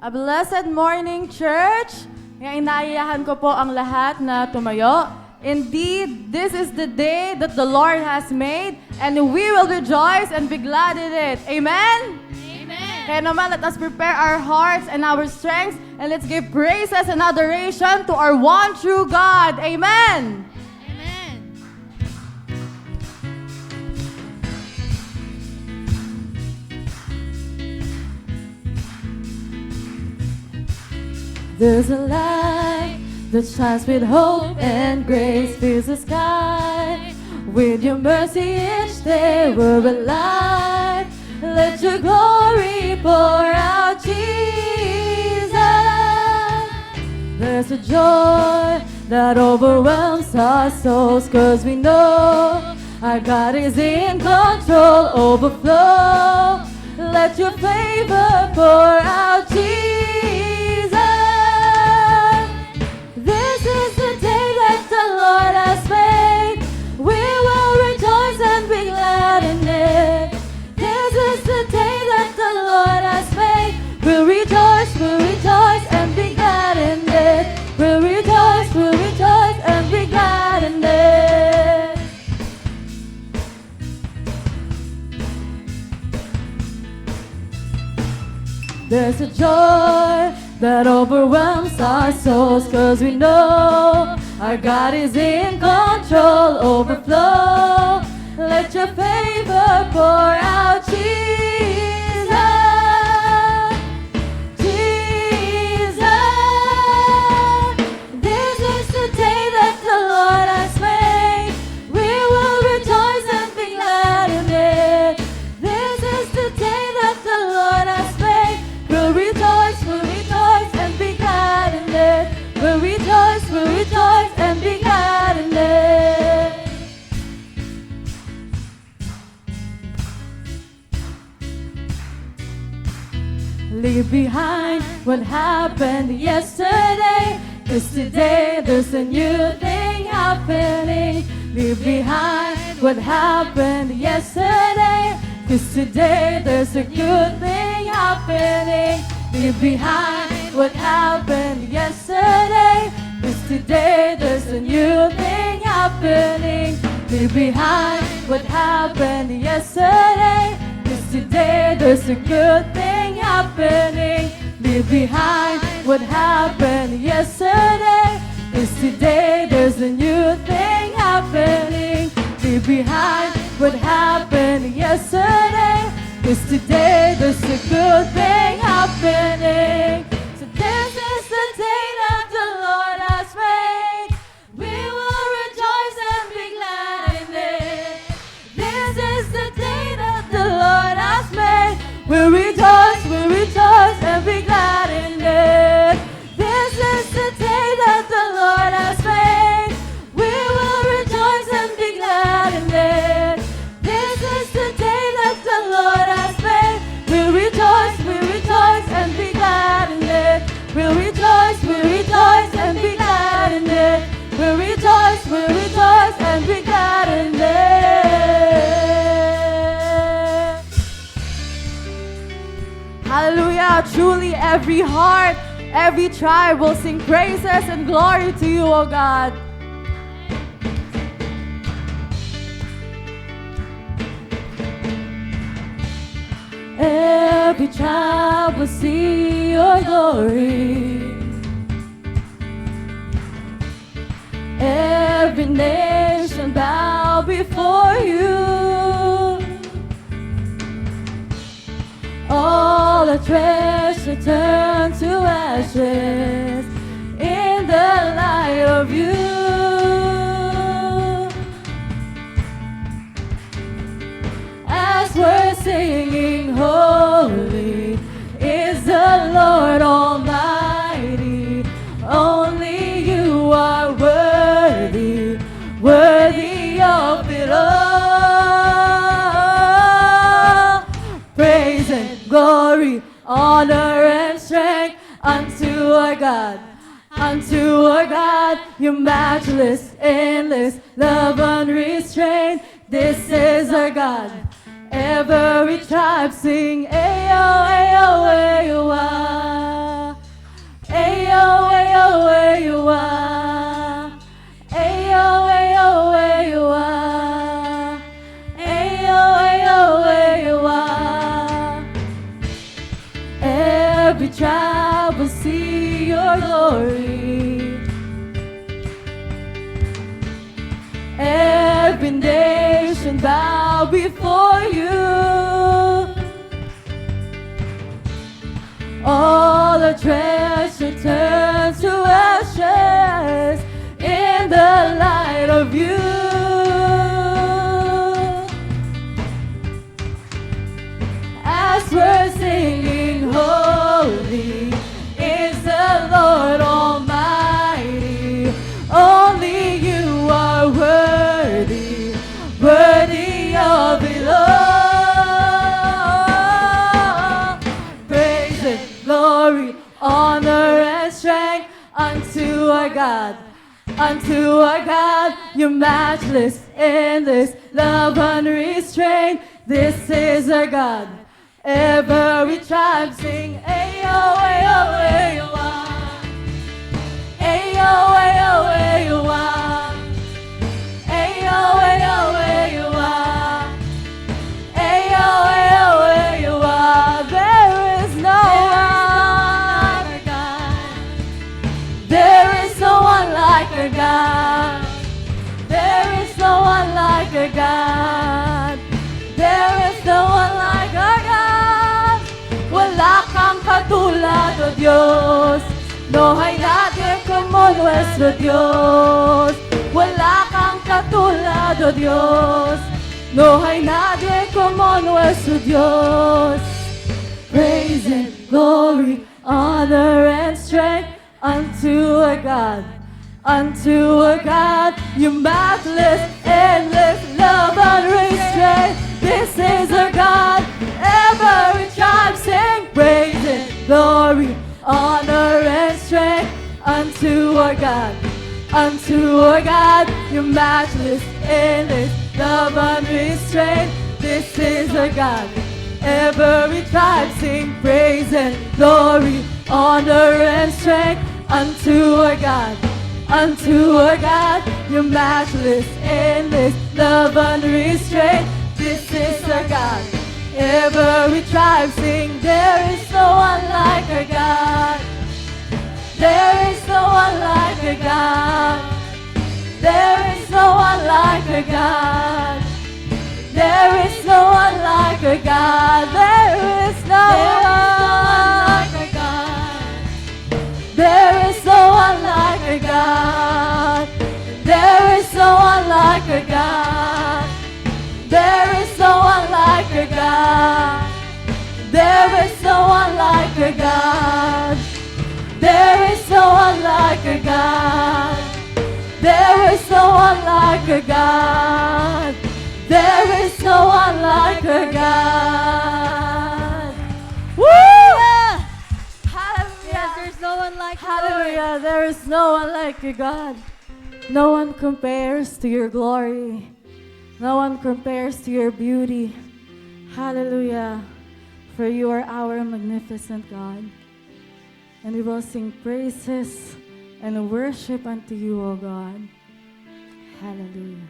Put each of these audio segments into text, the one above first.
A blessed morning, church! Kaya inaayahan ko po ang lahat na tumayo. Indeed, this is the day that the Lord has made, and we will rejoice and be glad in it. Amen? Amen. Kaya naman, let us prepare our hearts and our strengths, and let's give praises and adoration to our one true God. Amen! Amen. There's a light that shines with hope and grace, fills the sky. With your mercy each day we're alive. Let your glory pour out, Jesus. There's a joy that overwhelms our souls, 'cause we know our God is in control. Overflow, let your favor pour out, Jesus. This is the day that the Lord has made. We will rejoice and be glad in it. This is the day that the Lord has made. We'll rejoice and be glad in it. We'll rejoice and be glad in it. There's a joy that overwhelms our souls, 'cause we know our God is in control. Overflow, let your favor pour out, Jesus. Jesus, this is the day that the Lord has made. We will rejoice and be glad in it. This is the day that the Lord has made. We'll rejoice and be glad in it. We'll rejoice and be glad in it. Leave behind what happened yesterday, 'cause today there's a new thing happening. Leave behind what happened yesterday, 'cause today there's a good thing happening. Leave behind what happened yesterday, 'cause today there's a new thing happening. Leave behind what happened yesterday, 'cause today there's a good thing happening. Leave behind what happened yesterday, 'cause today there's a new thing happening. Leave behind what happened yesterday, 'cause today there's a good thing happening. So this is the day that the Lord has made. We will rejoice and be glad in it. This is the day that the Lord has made. We'll rejoice and be glad in it. This is the day that the Lord has made. We will rejoice and be glad in it. rejoice, we rejoice and be glad in it. We rejoice and be glad in it. Hallelujah. Truly every heart, every tribe will sing praises and glory to you, O God. Every tribe will see your glory. Every nation bow before you. All the treasure turn to ashes in the light of you. As we're singing, holy is the Lord Almighty. Only you are worthy, worthy of it all. Praise and glory, honor and strength unto our God. Unto our God, your matchless, endless, love unrestrained. This is our God. Every tribe sing, Ayo, Ayo, Ayo, ah. Ayo, Ayo, Ayo, ah. Ayo, Ayo, Ayo, ah. Ayo, Ayo, Ayo, ah. Every tribe will see your glory. Every nation bow before you. All the treasure turns to ashes in the light of you. As we're singing, holy is the Lord Almighty. Only you are worthy, worthy of it all. Praise and glory, honor and strength unto our God. Unto our God, your matchless, endless, love unrestrained. This is our God. Every tribe sing, Ayo, Ayo, Ayo, ah. Ayo, Ayo, Ayo, ah. Ayo, Ayo, Ayo, ah. Ayo, Ayo, Ayo, ah. There is no one like our God. There is no one like our God. There is no one like our God. There is no one like our God. Wala kang katulad, O Diyos. No hay nadie como nuestro Dios. Wala kang katulad, O Dios. No hay nadie como nuestro Dios. Praise and glory, honor and strength unto our God. Unto our God, your matchless, endless, love unrestrained. This is our God. Every tribe sing praise and glory, honor and strength unto our God. Unto our God, your matchless, endless, love unrestrained. This is our God. Every tribe sing praise and glory, honor and strength unto our God. Unto our God, your matchless, endless, love unrestrained. This is our God. Every tribe sing, there is no one like our God. There is no one like our God. There is no one like our God. There is no one like our God. There is no one like our God. There is no one like our God. There is no one like our God. There is no one like our God. There is no one like our God. There is no one like our God. There is no one like our God. There is no one like our God. Woo! Yes, there's no one like you, Lord. Hallelujah. There is no one like you, God. No one compares to your glory. No one compares to your beauty. Hallelujah. For you are our magnificent God. And we will sing praises and worship unto you, O God. Hallelujah.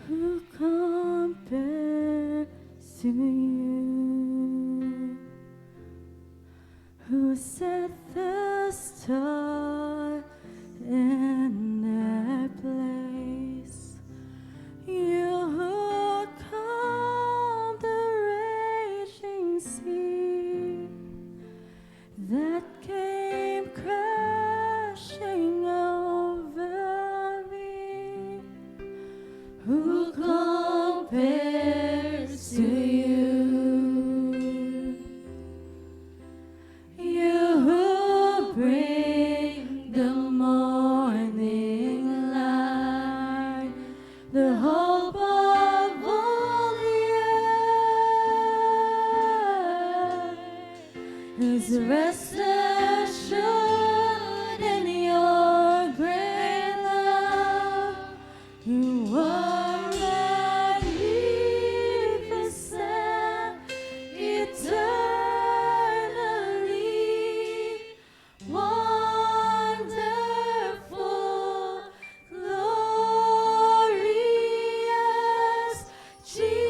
Who compares to you? Who set the star in their place? You who calm the raging sea that came crashing over me. Who compares to you? You who bring the morning light, the hope of all the earth is rest assured in your great love. You are magnificent, eternally wonderful, glorious Jesus.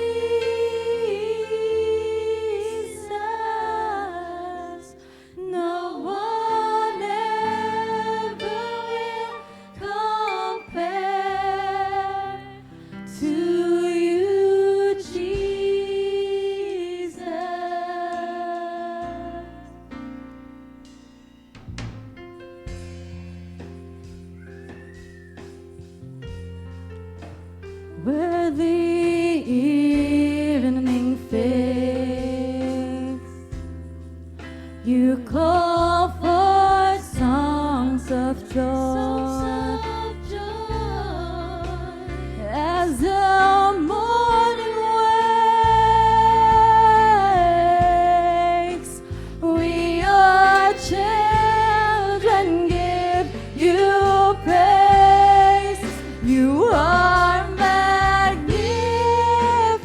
No one ever will compare to you, Jesus. Where the evening fades, you call for songs of joy, as the morning wakes. We your children give you praise. You are magnificent,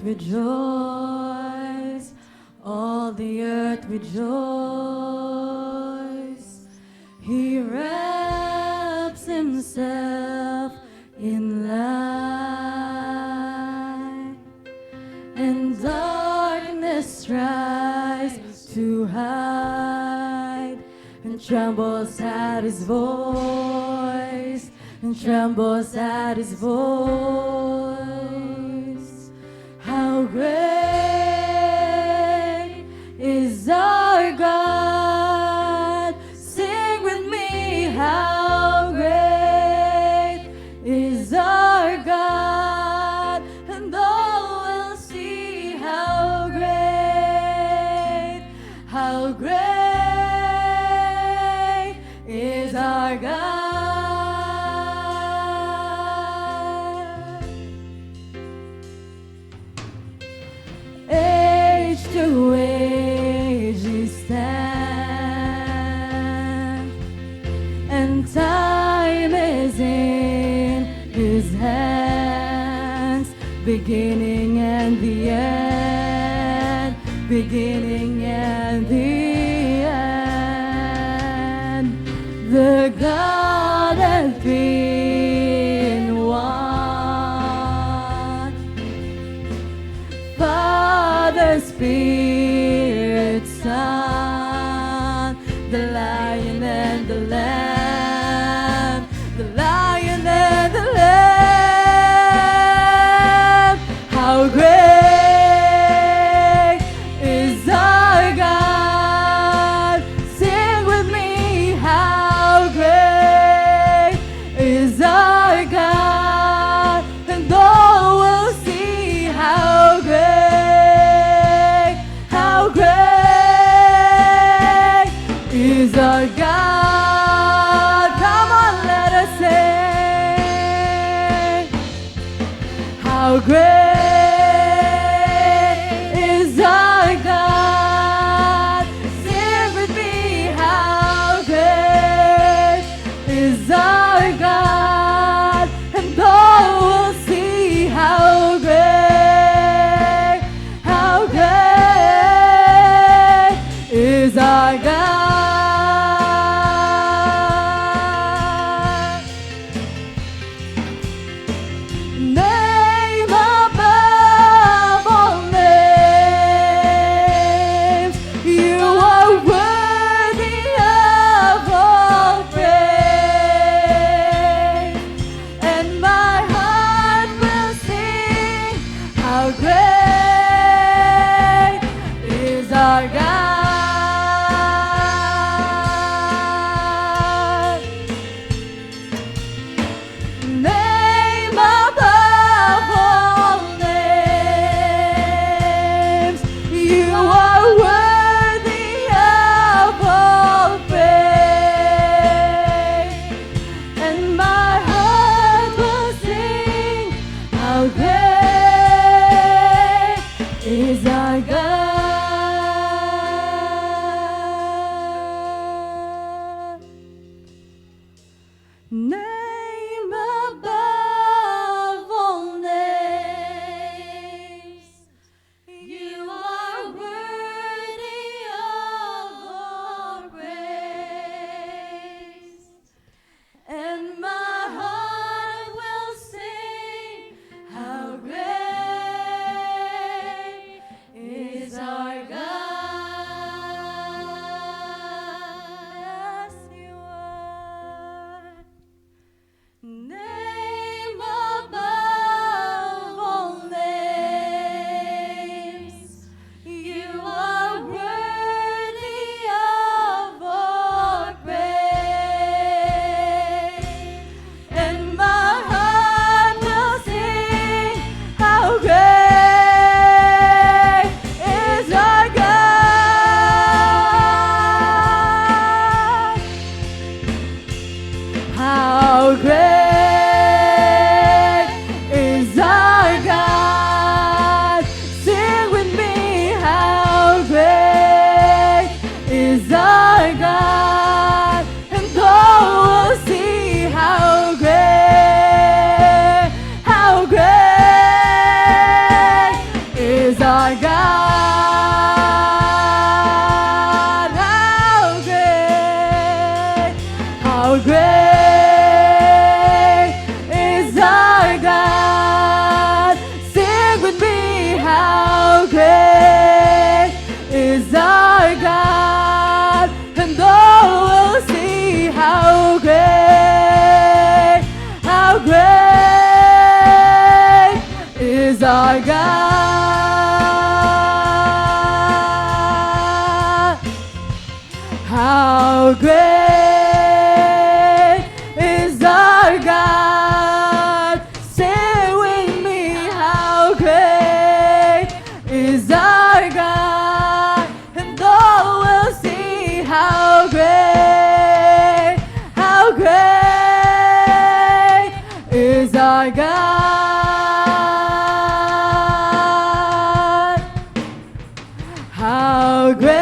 earth rejoice, all the earth rejoice. He wraps himself in light, and darkness tries to hide, and trembles at his voice, and trembles at his voice. How great is our God? Sing with me, how great is our God, and all will see how great is our God. Age to age he stands, and time is in his hands, beginning and the end, beginning and the end. The God and three in one, Father, Spirit, Son, the Lion and the Lamb, the Lion and the Lamb. How great is our God? Sing with me, how great is our God, and all will see how great is our God. Come on, let us sing. How great is our God? Sing with me, how great is our God, and all will see how great is our God. Name above all names, you are worthy of all praise, and my heart will sing how great is our God. Name above all names, you are worthy of all praise, and my heart will sing how great is our God. Name above all names, you are worthy of all praise, and my heart will sing how great is our God. Yes, you are. Name above all names, you are worthy of all praise, and my heart will sing how great is our God. How great is our God? Sing with me, how great is our God, and all will see how great our God. How great is our God. Say with me, how great is our God. And all will see how great is our God. How great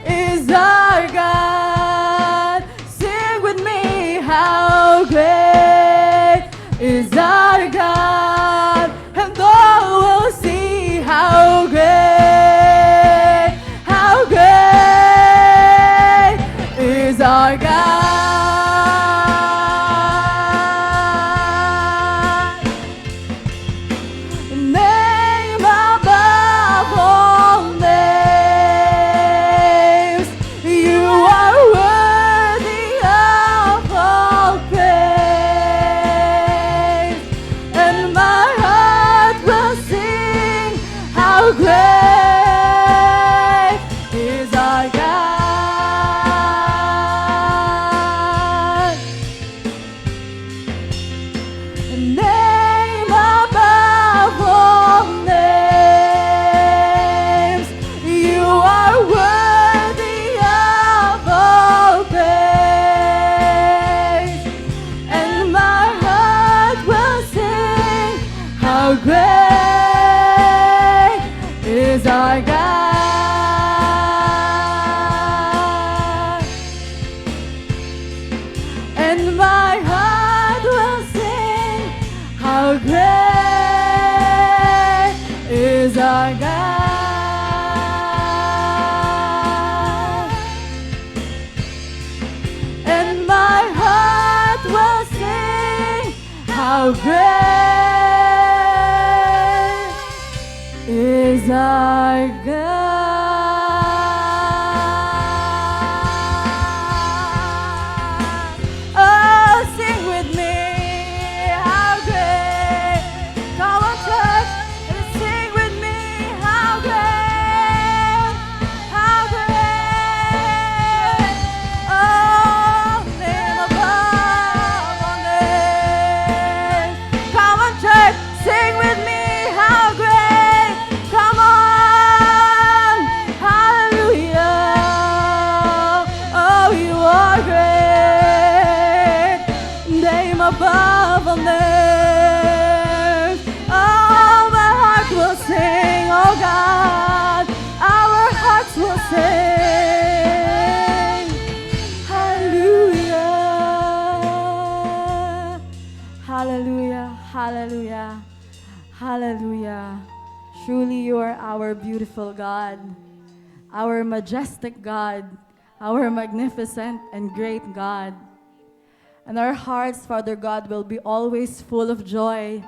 is our God. Sing with me, how great is our God. And all will see how great is our God. Name above all names, you are worthy of all praise. And my heart will sing, how great is our God. Name above all names, you are worthy of all praise. And my heart will sing, how great is our God. And my heart will sing, how great is our God. And my heart will sing, how great is our God. Oh, sing with me, how great. Come on, church, and sing with me, how great, how great. Oh, name above all names. Come on, church, sing with me, how great. Come on, hallelujah. Oh, you are great. Name above all names. Oh, my heart will sing, oh God. Our hearts will sing. Hallelujah. Hallelujah. Hallelujah. Hallelujah. Truly you are our beautiful God, our majestic God, our magnificent and great God. And our hearts, Father God, will be always full of joy,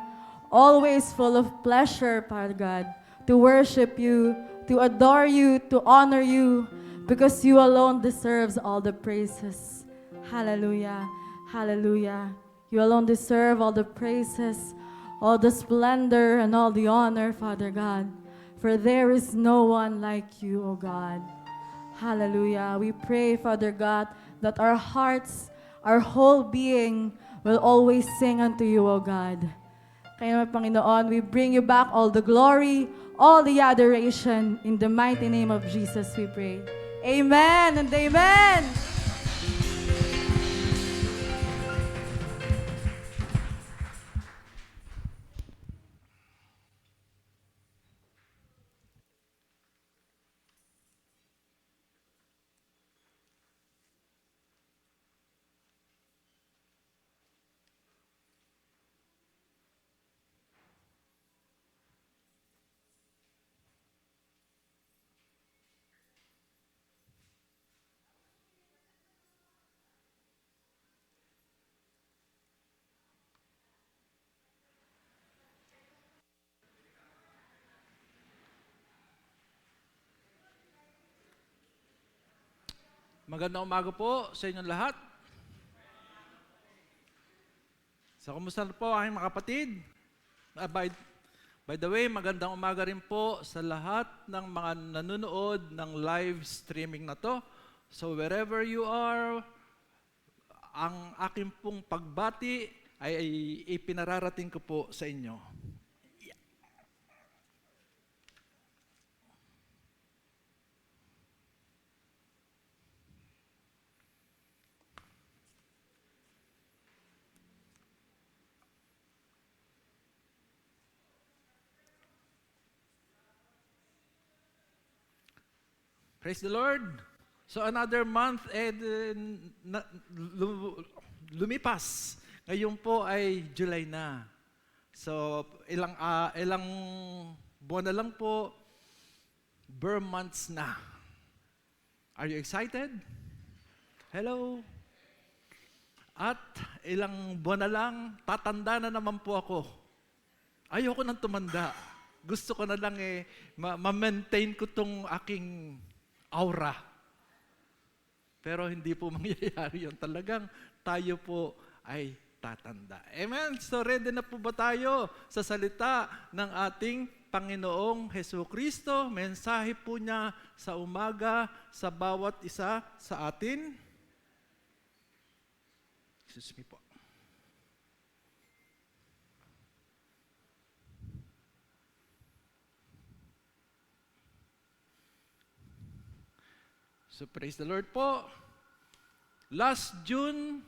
always full of pleasure, Father God, to worship you, to adore you, to honor you, because you alone deserves all the praises. Hallelujah. Hallelujah. You alone deserve all the praises, all the splendor, and all the honor, Father God. For there is no one like you, O God. Hallelujah. We pray, Father God, that our hearts, our whole being will always sing unto you, O God. Kaya naman, Panginoon, we bring you back all the glory, all the adoration. In the mighty name of Jesus, we pray. Amen and amen. Magandang umaga po sa inyong lahat. So, kumusta na po aking mga kapatid? By the way, magandang umaga rin po sa lahat ng mga nanonood ng live streaming na to. So wherever you are, ang aking pong pagbati ay ipinararating ko po sa inyo. Praise the Lord. So another month lumipas. Ngayon po ay July na. So ilang buwan na lang po, bare months na. Are you excited? Hello? At ilang buwan na lang, tatanda na naman po ako. Ayoko nang tumanda. Gusto ko na lang ma-maintain ko tong aking aura. Pero hindi po mangyayari yun. Talagang tayo po ay tatanda. Amen? So ready na po ba tayo sa salita ng ating Panginoong Hesukristo? Mensahe po niya sa umaga sa bawat isa sa atin. Excuse me po. So praise the Lord po. Last June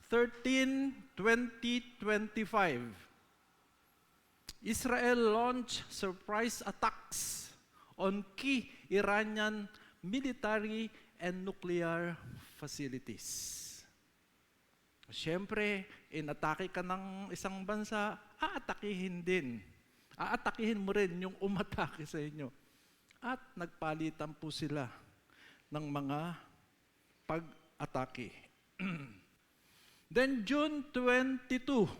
13, 2025, Israel launched surprise attacks on key Iranian military and nuclear facilities. Siyempre, inatake ka ng isang bansa, aatakihin din. Aatakihin mo rin yung umatake sa inyo. At nagpalitan po sila ng mga pag-atake. Then June 22,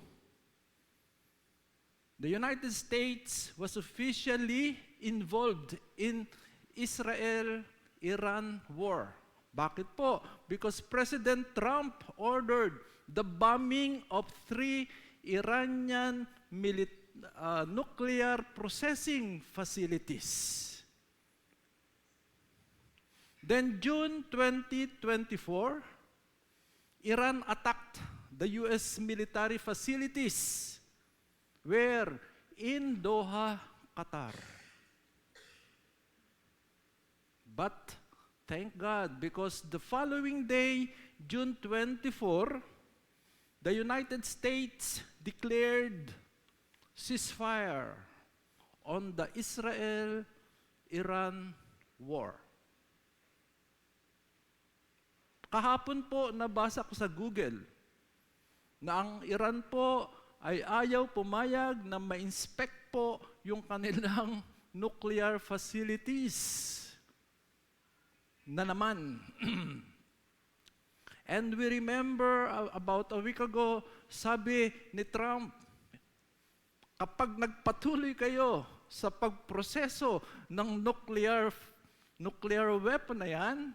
the United States was officially involved in Israel-Iran war. Bakit po? Because President Trump ordered the bombing of 3 Iranian nuclear processing facilities. Then June 2024, Iran attacked the U.S. military facilities where in Doha, Qatar. But thank God, because the following day, June 24, the United States declared ceasefire on the Israel-Iran war. Kahapon po nabasa ko sa Google na ang Iran po ay ayaw pumayag na ma-inspect po yung kanilang nuclear facilities na naman. And we remember about a week ago, sabi ni Trump, kapag nagpatuloy kayo sa pagproseso ng nuclear weapon na yan,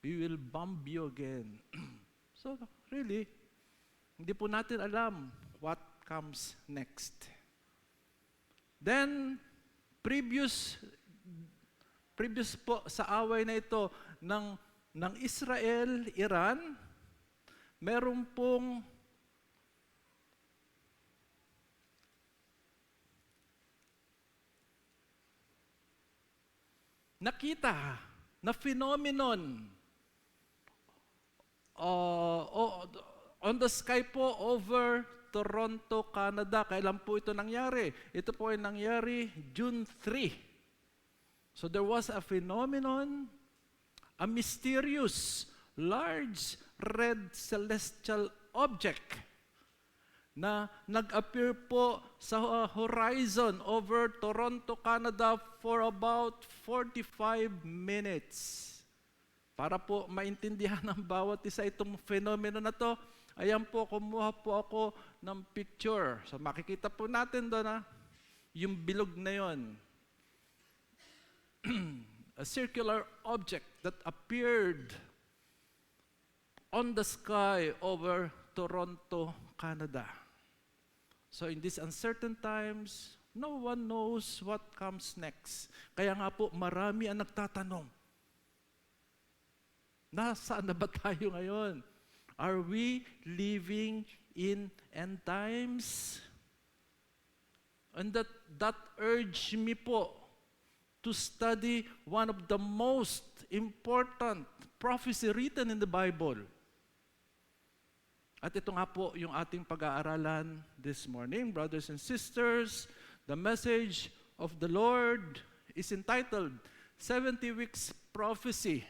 we will bomb you again. So, really, hindi po natin alam what comes next. Then, previous po sa away na ito ng Israel, Iran, meron pong nakita na phenomenon on the sky po over Toronto, Canada. Kailan po ito nangyari? Ito po ay nangyari June 3. So there was a phenomenon, a mysterious, large, red celestial object na nag-appear po sa horizon over Toronto, Canada for about 45 minutes. Para po maintindihan ng bawat isa itong fenomeno na to, ayan po, kumuha po ako ng picture. So makikita po natin doon yung bilog na yon. A circular object that appeared on the sky over Toronto, Canada. So in these uncertain times, no one knows what comes next. Kaya nga po, marami ang nagtatanong, nasaan na ba tayo ngayon? Are we living in end times? And that urged me po to study one of the most important prophecy written in the Bible. At ito nga po yung ating pag-aaralan this morning, brothers and sisters. The message of the Lord is entitled 70 Weeks Prophecy.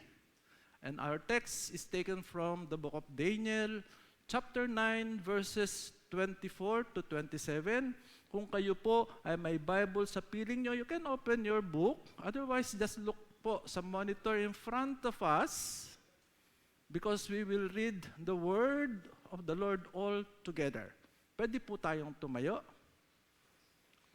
And our text is taken from the book of Daniel, chapter 9, verses 24 to 27. Kung kayo po ay may Bible sa piling nyo, you can open your book. Otherwise, just look po sa monitor in front of us because we will read the word of the Lord all together. Pwede po tayong tumayo.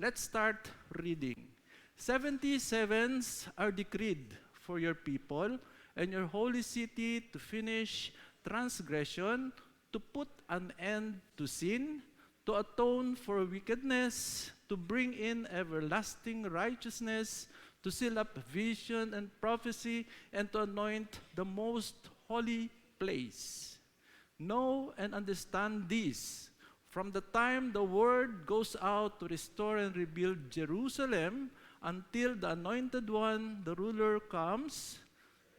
Let's start reading. 70 sevens are decreed for your people and your holy city to finish transgression, to put an end to sin, to atone for wickedness, to bring in everlasting righteousness, to seal up vision and prophecy, and to anoint the most holy place. Know and understand this. From the time the word goes out to restore and rebuild Jerusalem until the anointed one, the ruler, comes,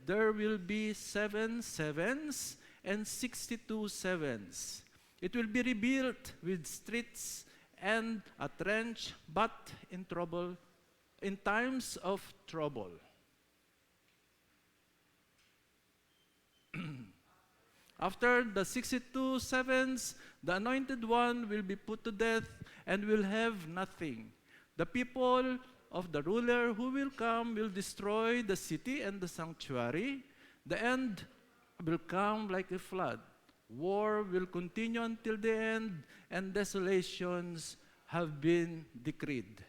there will be 7 sevens and 62 sevens. It will be rebuilt with streets and a trench, but in times of trouble. After the 62 sevens, the anointed one will be put to death and will have nothing. The people of the ruler who will come will destroy the city and the sanctuary. The end will come like a flood. War will continue until the end, and desolations have been decreed.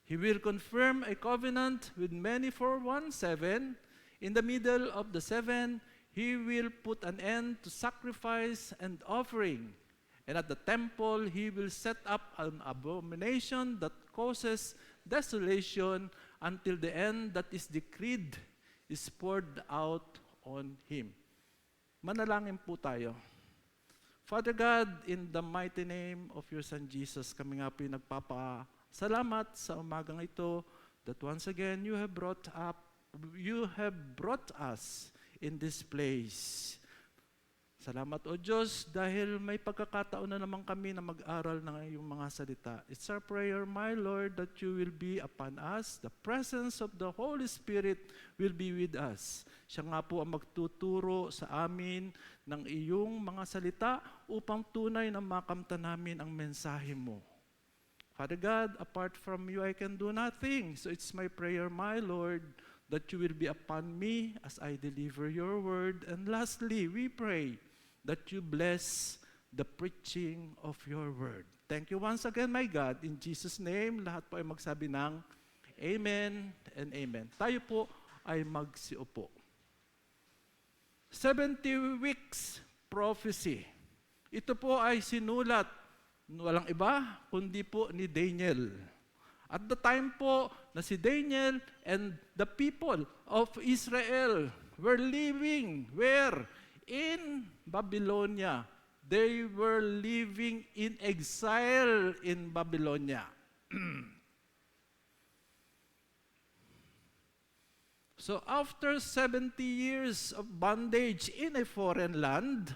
He will confirm a covenant with many for 1 7. In the middle of the 7, he will put an end to sacrifice and offering. And at the temple, he will set up an abomination that causes desolation until the end that is decreed is poured out on him. Manalangin po tayo. Father God, in the mighty name of your Son Jesus, kami nga po nagpapasalamat sa umagang ito that once again you have brought us in this place. Salamat, O Diyos, dahil may pagkakataon na naman kami na mag-aral ng iyong mga salita. It's our prayer, my Lord, that you will be upon us. The presence of the Holy Spirit will be with us. Siya nga po ang magtuturo sa amin ng iyong mga salita upang tunay na makamta namin ang mensahe mo. Father God, apart from you, I can do nothing. So it's my prayer, my Lord, that you will be upon me as I deliver your word. And lastly, we pray that you bless the preaching of your word. Thank you once again, my God. In Jesus' name, lahat po ay magsabi ng Amen and Amen. Tayo po ay magsiupo. 70 weeks prophecy. Ito po ay sinulat, walang iba, kundi po ni Daniel. At the time po na si Daniel and the people of Israel were living where? In Babylonia. They were living in exile in Babylonia. So after 70 years of bondage in a foreign land,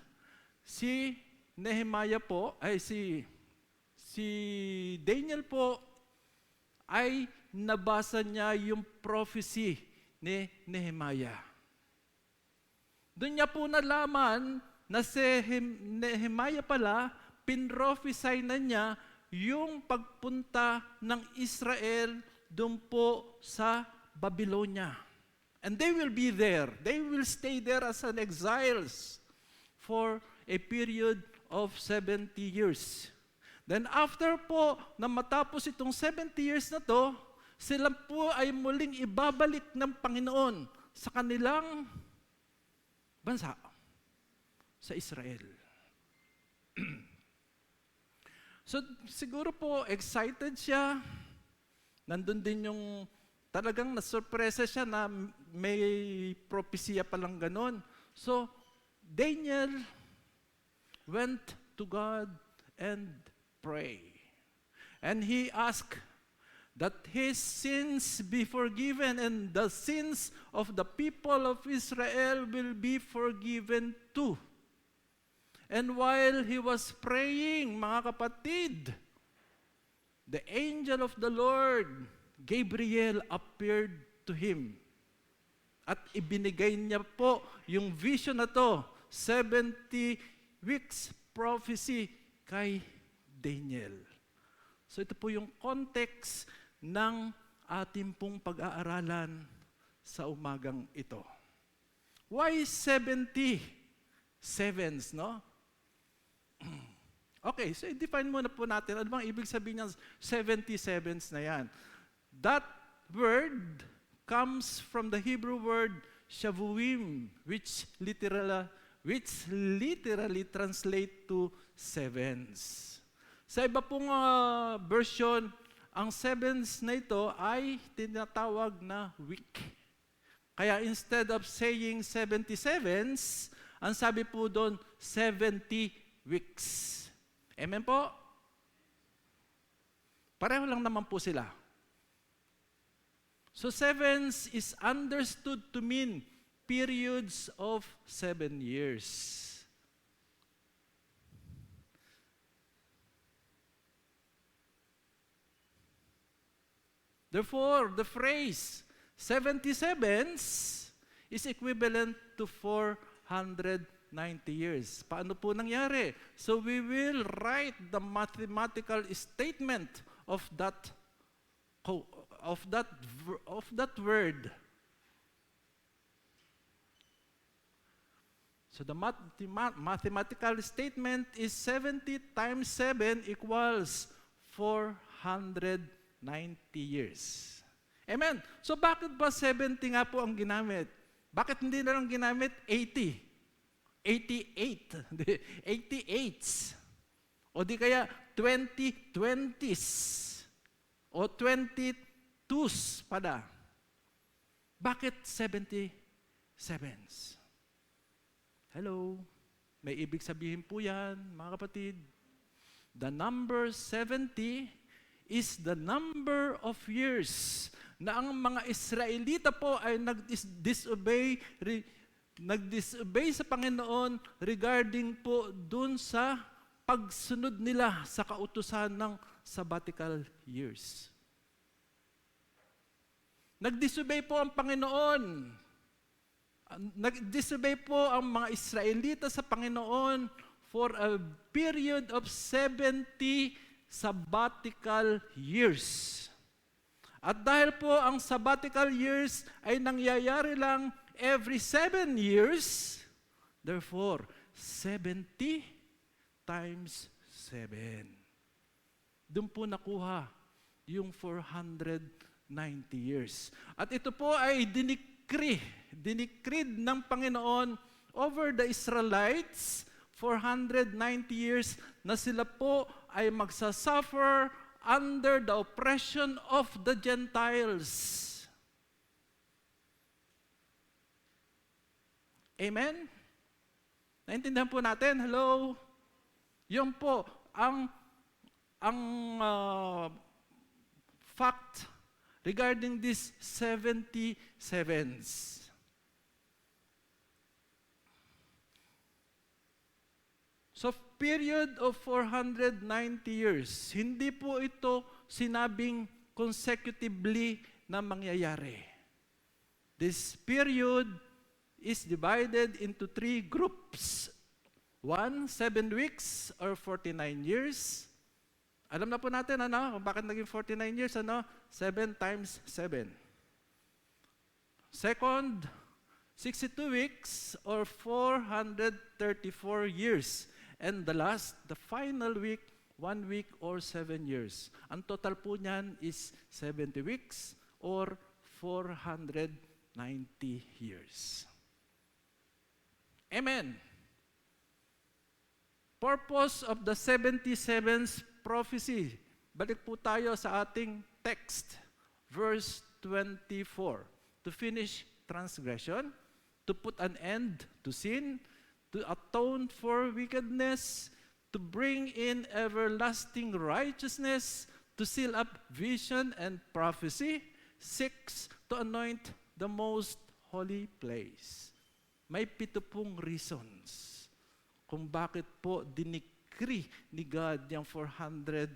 si Nehemiah po, si Daniel po, ay nabasa niya yung prophecy ni Nehemiah. Doon niya po nalaman na si Nehemiah pala, pinrophesy na niya yung pagpunta ng Israel doon po sa Babylonia. And they will be there. They will stay there as an exiles for a period of 70 years. Then after po na matapos itong 70 years na to, sila po ay muling ibabalik ng Panginoon sa kanilang bansa, sa Israel. So siguro po excited siya. Nandun din yung talagang nasurpresa siya na may propesya palang ganon. So Daniel went to God and pray. And he asked that his sins be forgiven and the sins of the people of Israel will be forgiven too. And while he was praying, mga kapatid, the angel of the Lord, Gabriel, appeared to him. At ibinigay niya po yung vision na to, 70 weeks prophecy kay Daniel. So ito po yung context ng ating pong pag-aaralan sa umagang ito. Why 70 sevens, no? Okay, so i-define muna po natin, ano bang ibig sabihin ng 70 sevens na yan? That word comes from the Hebrew word shavuim, which literally translate to sevens. Sa iba pong version, ang sevens na ito ay tinatawag na week. Kaya instead of saying 77s, ang sabi po doon, 70 weeks. Amen po? Pareho lang naman po sila. So sevens is understood to mean periods of 7 years. Therefore, the phrase 77s is equivalent to 490 years. Paano po nangyari? So we will write the mathematical statement of that word. So the mathematical statement is 70 times 7 equals 490 years. Amen. So bakit ba 70 nga po ang ginamit? Bakit hindi na lang ginamit 80? 88. 88s. O di kaya 2020s. O 22s pala. Bakit 77s? Hello? May ibig sabihin po yan, mga kapatid. The number 70 is the number of years na ang mga Israelita po ay nag-disobey sa Panginoon regarding po dun sa pagsunod nila sa kautusan ng sabbatical years. Nag-disobey po ang Panginoon. Nag-disobey po ang mga Israelita sa Panginoon for a period of 70 sabbatical years. At dahil po ang sabbatical years ay nangyayari lang every 7 years, therefore, 70 times 7. Doon po nakuha yung 490 years. At ito po ay dinikreed ng Panginoon over the Israelites 490 years na sila po ay magsasuffer under the oppression of the Gentiles. Amen? Naintindihan po natin? Hello? Yun po ang fact regarding these 70 sevens. So, period of 490 years, hindi po ito sinabing consecutively na mangyayari. This period is divided into 3 groups. 1, 7 weeks or 49 years. Alam na po natin, kung bakit naging 49 years, 7 times 7. Second, 62 weeks or 434 years. And the last, the final week, 1 week or 7 years. Ang total po niyan is 70 weeks or 490 years. Amen. Purpose of the 77th prophecy. Balik po tayo sa ating text, verse 24. To finish transgression, to put an end to sin, to atone for wickedness, to bring in everlasting righteousness, to seal up vision and prophecy. 6, to anoint the most holy place. May 7 reasons kung bakit po dinikri ni God yung 490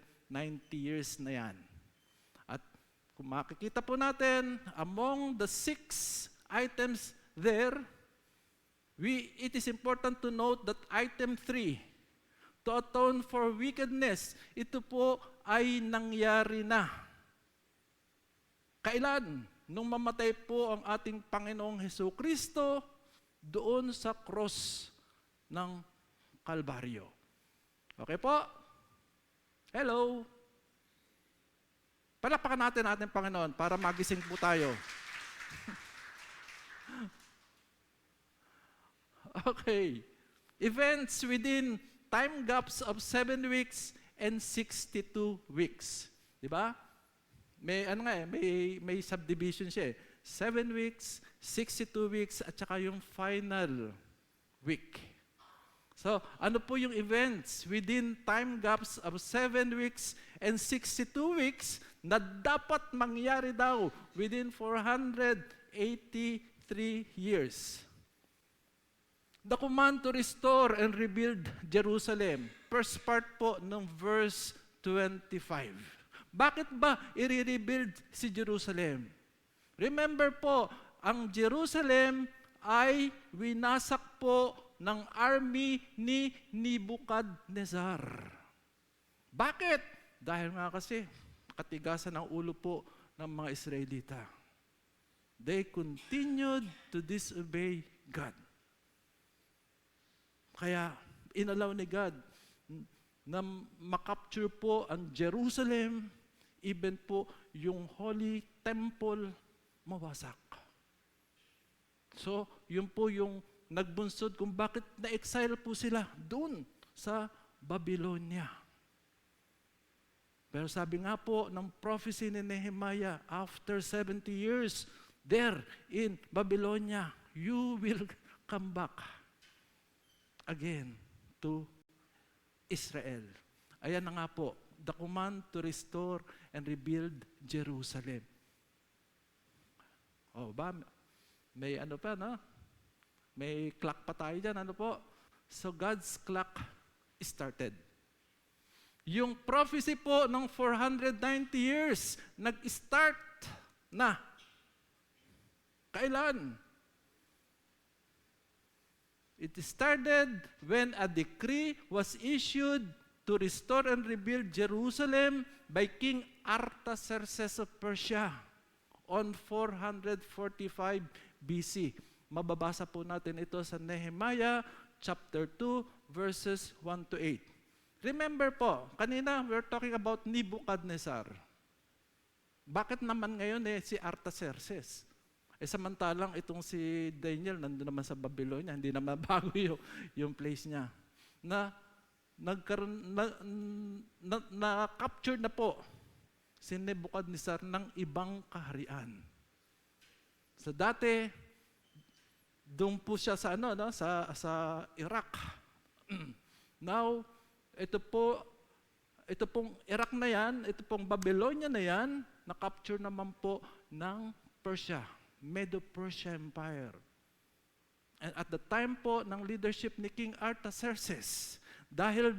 years na yan. At kung makikita po natin, among the 6 items there, it is important to note that item 3, to atone for wickedness, ito po ay nangyari na. Kailan? Nung mamatay po ang ating Panginoong Hesukristo doon sa cross ng Kalbaryo. Okay po? Hello? Palakpakan natin ating Panginoon para magising po tayo. Okay. Events within time gaps of 7 weeks and 62 weeks. Di ba? May subdivision siya eh. 7 weeks, 62 weeks, at saka yung final week. So, ano po yung events within time gaps of 7 weeks and 62 weeks na dapat mangyari daw within 483 years? The command to restore and rebuild Jerusalem. First part po ng verse 25. Bakit ba i-rebuild si Jerusalem? Remember po, ang Jerusalem ay winasak po ng army ni Nebuchadnezzar. Bakit? Dahil nga kasi katigasan ng ulo po ng mga Israelita. They continued to disobey God. Kaya inalaw ni God na makapture po ang Jerusalem, even po yung Holy Temple mawasak. So, yun po yung nagbunsod kung bakit na-exile po sila doon sa Babylonia. Pero sabi nga po ng prophecy ni Nehemiah, after 70 years there in Babylonia, you will come back again to Israel. Ayan na nga po, the command to restore and rebuild Jerusalem. Oh, ba? May ano pa, no? May clock pa tayo dyan, ano po? So God's clock started. Yung prophecy po ng 490 years, nag-start na. Kailan? It started when a decree was issued to restore and rebuild Jerusalem by King Artaxerxes of Persia on 445 BC. Mababasa po natin ito sa Nehemiah chapter 2 verses 1 to 8. Remember po, kanina we're talking about Nebuchadnezzar. Bakit naman ngayon si Artaxerxes? Samantalang itong si Daniel, nandun naman sa Babylonia, hindi naman bago yung place niya. Na-capture na po si Nebuchadnezzar ng ibang kaharian. So dati, doon po siya sa sa Iraq. Now, ito pong Iraq na yan, ito pong Babylonia na yan, na-capture naman po ng Persia. Medo-Persia Empire. And at the time po ng leadership ni King Artaxerxes, dahil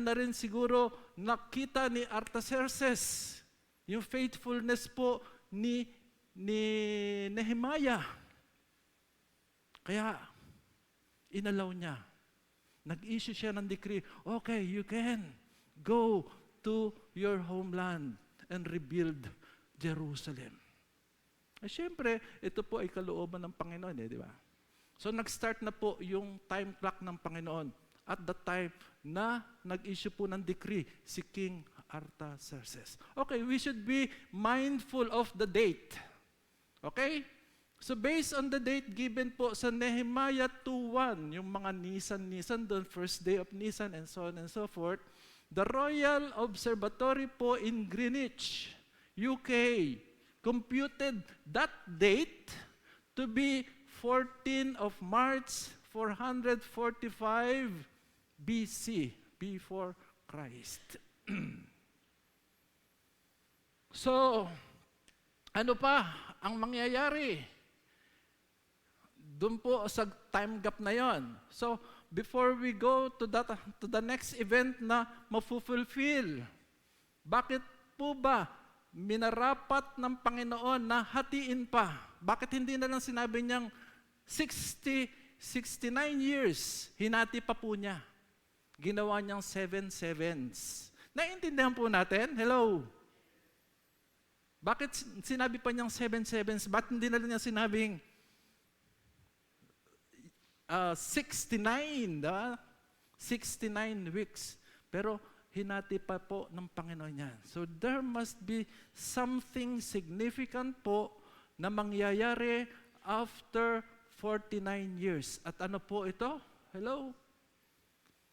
na rin siguro nakita ni Artaxerxes yung faithfulness po ni Nehemiah. Kaya, inalaw niya. Nag-issue siya ng decree, okay, you can go to your homeland and rebuild Jerusalem. Siyempre, ito po ay kalooban ng Panginoon, di ba? So, nag-start na po yung time clock ng Panginoon at the time na nag-issue po ng decree si King Artaxerxes. Okay, we should be mindful of the date. Okay? So, based on the date given po sa Nehemiah 2:1, yung mga Nisan doon, first day of Nisan, and so on and so forth, The Royal Observatory po in Greenwich, UK, computed that date to be 14 of March 445 BC, before Christ. So, ano pa ang mangyayari? Doon po sa time gap na yon. So, before we go to the next event na mafulfill, bakit po ba minarapat ng Panginoon na hatiin pa? Bakit hindi na lang sinabi niyang 69 years, hinati pa po niya. Ginawa niyang 7 sevens. Naiintindihan po natin? Hello? Bakit sinabi pa niyang 7 sevens? Bakit hindi na lang niya sinabing 69, diba? 69 weeks. Pero hinati pa po ng Panginoon yan. So there must be something significant po na mangyayari after 49 years. At ano po ito? Hello?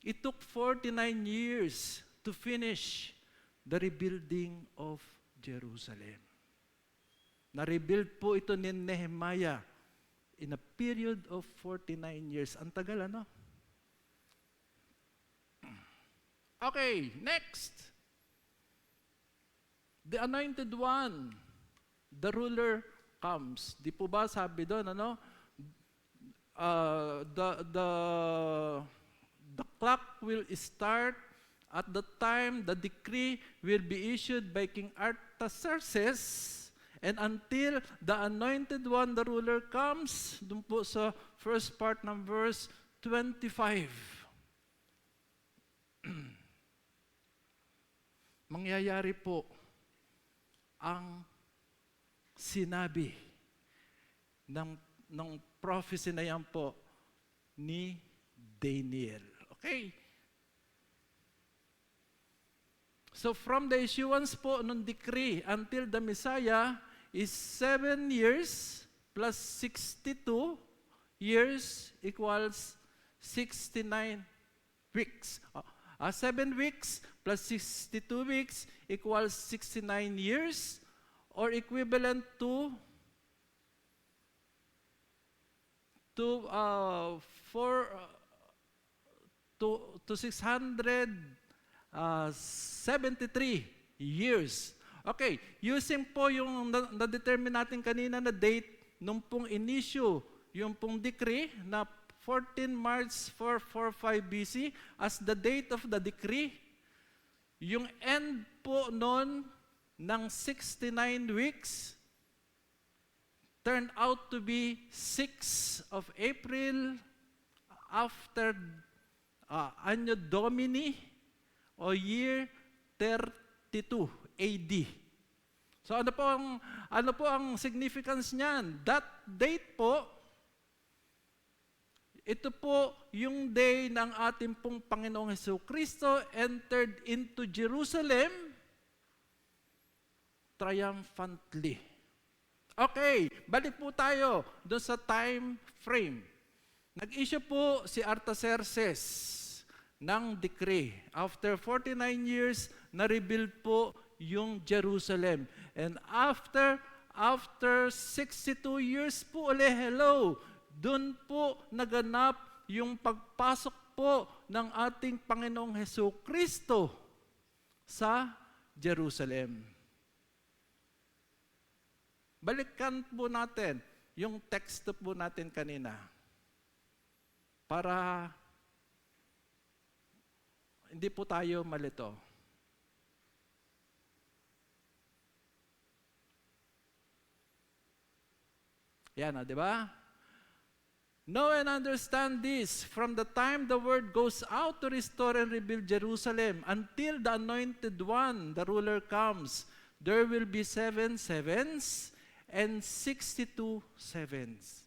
It took 49 years to finish the rebuilding of Jerusalem. Na-rebuild po ito ni Nehemiah in a period of 49 years. Ang tagal, ano? Okay, next. The Anointed One, the ruler comes. Di po ba sabi doon, ano? The clock will start at the time the decree will be issued by King Artaxerxes, and until the Anointed One, the ruler, comes. Doon po sa first part ng verse 25. Mangyayari po ang sinabi ng prophecy na yan po ni Daniel. Okay? So from the issuance po ng decree until the Messiah is 7 years plus 62 years equals 69 weeks. 7 weeks plus 62 weeks equals 69 years, or equivalent to 673 years. Okay, using po yung na-determine natin kanina na date nung pong inisyu, yung pong decree na 14 March 445 BC as the date of the decree, yung end po noon ng 69 weeks turned out to be 6 of April after Anno Domini o year 32 AD. So ano po ang significance niyan? That date po, ito po yung day ng ating pong Panginoong Jesucristo entered into Jerusalem triumphantly. Okay, balik po tayo doon sa time frame. Nag-issue po si Artaxerxes ng decree. After 49 years, na-rebuild po yung Jerusalem. And after 62 years po ulit, hello, doon po naganap yung pagpasok po ng ating Panginoong Jesucristo sa Jerusalem. Balikan po natin yung text po natin kanina para hindi po tayo malito. Yan, di ba? Know and understand this, from the time the word goes out to restore and rebuild Jerusalem until the Anointed One, the ruler, comes, there will be 7 sevens and 62 sevens.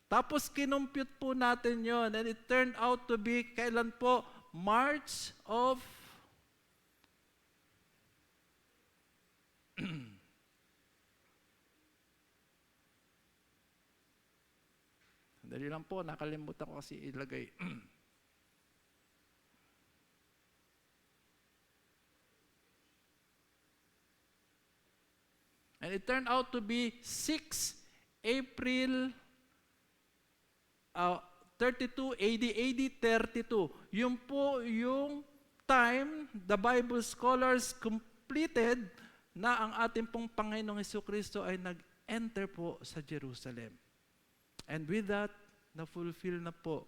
Tapos kinumpute po natin yon, and it turned out to be, kailan po? March of dali lang po, nakalimutan ko kasi ilagay. And it turned out to be 6 April 32 AD, AD 32. Yun po yung time the Bible scholars completed na ang ating pong Panginoong Jesucristo ay nag-enter po sa Jerusalem. And with that, na-fulfill na po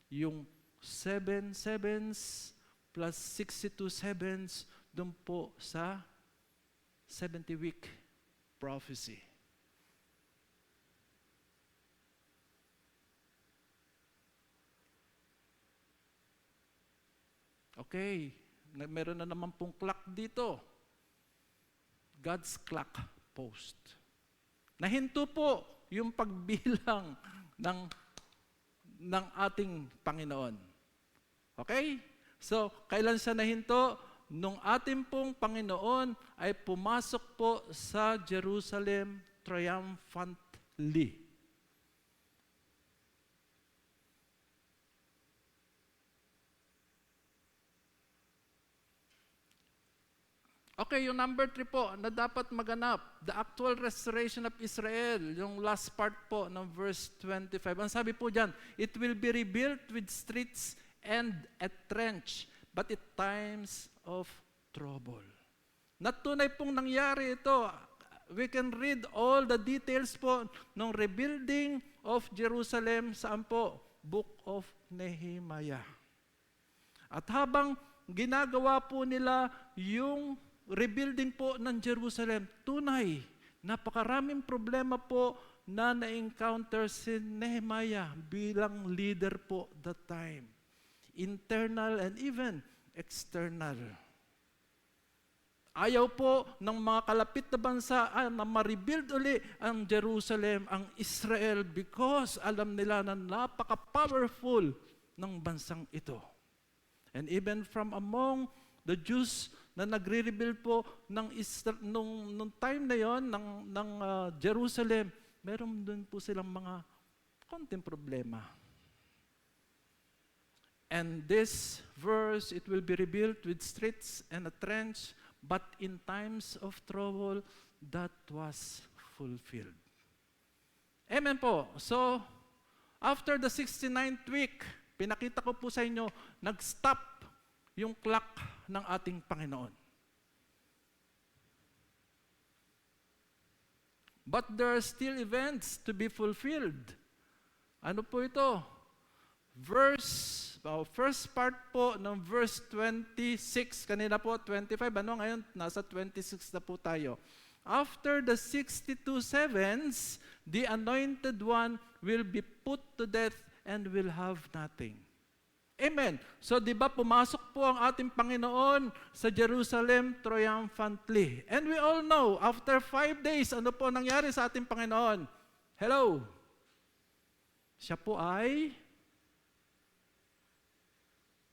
yung 7 sevens plus 62 sevens dun po sa 70-week prophecy. Okay, meron na naman pong clock dito. God's clock post. Nahinto po yung pagbilang ng ating Panginoon. Okay? So, kailan siya nahinto? Nung ating pong Panginoon ay pumasok po sa Jerusalem triumphantly. Okay, yung number 3 po na dapat maganap, the actual restoration of Israel, yung last part po ng verse 25. Ang sabi po dyan, it will be rebuilt with streets and a trench, but at times of trouble. Natunay pong nangyari ito. We can read all the details po ng rebuilding of Jerusalem, saan po? Book of Nehemiah. At habang ginagawa po nila yung rebuilding po ng Jerusalem, tunay, napakaraming problema po na na-encounter si Nehemiah bilang leader po that time. Internal and even external. Ayaw po ng mga kalapit na bansa na ma-rebuild uli ang Jerusalem, ang Israel, because alam nila na napaka-powerful ng bansang ito. And even from among the Jews na nagre-rebuild po nung time na yon ng Jerusalem, meron dun po silang mga konting problema. And this verse, it will be rebuilt with streets and a trench, but in times of trouble, that was fulfilled. Amen po. So, after the 69th week, pinakita ko po sa inyo, nag-stop yung clock ng ating Panginoon. But there are still events to be fulfilled. Ano po ito? First part po ng verse 26, kanina po 25, ano ngayon? Nasa 26 na po tayo. After the 62 sevens, the anointed one will be put to death and will have nothing. Amen. So, di ba, pumasok po ang ating Panginoon sa Jerusalem triumphantly. And we all know, after 5 days, ano po nangyari sa ating Panginoon? Hello? Siya po ay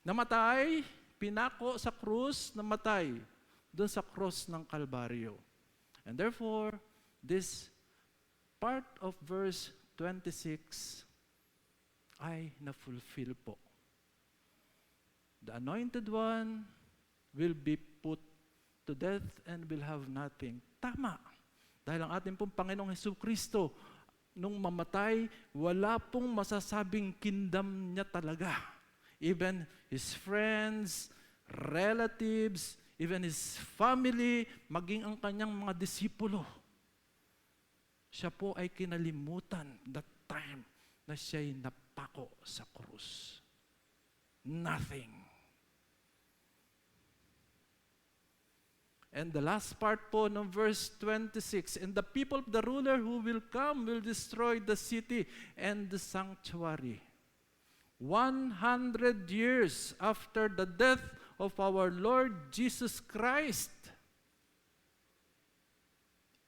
namatay, pinako sa krus, namatay doon sa krus ng Kalbaryo. And therefore, this part of verse 26 ay na-fulfill po. The anointed one will be put to death and will have nothing. Tama. Dahil ang ating pong Panginoong Jesucristo, nung mamatay, wala pong masasabing kingdom niya talaga. Even his friends, relatives, even his family, maging ang kanyang mga disipulo. Siya po ay kinalimutan that time na siya'y napako sa krus. Nothing. And the last part po ng verse 26, and the people of the ruler who will come will destroy the city and the sanctuary. 100 years after the death of our Lord Jesus Christ,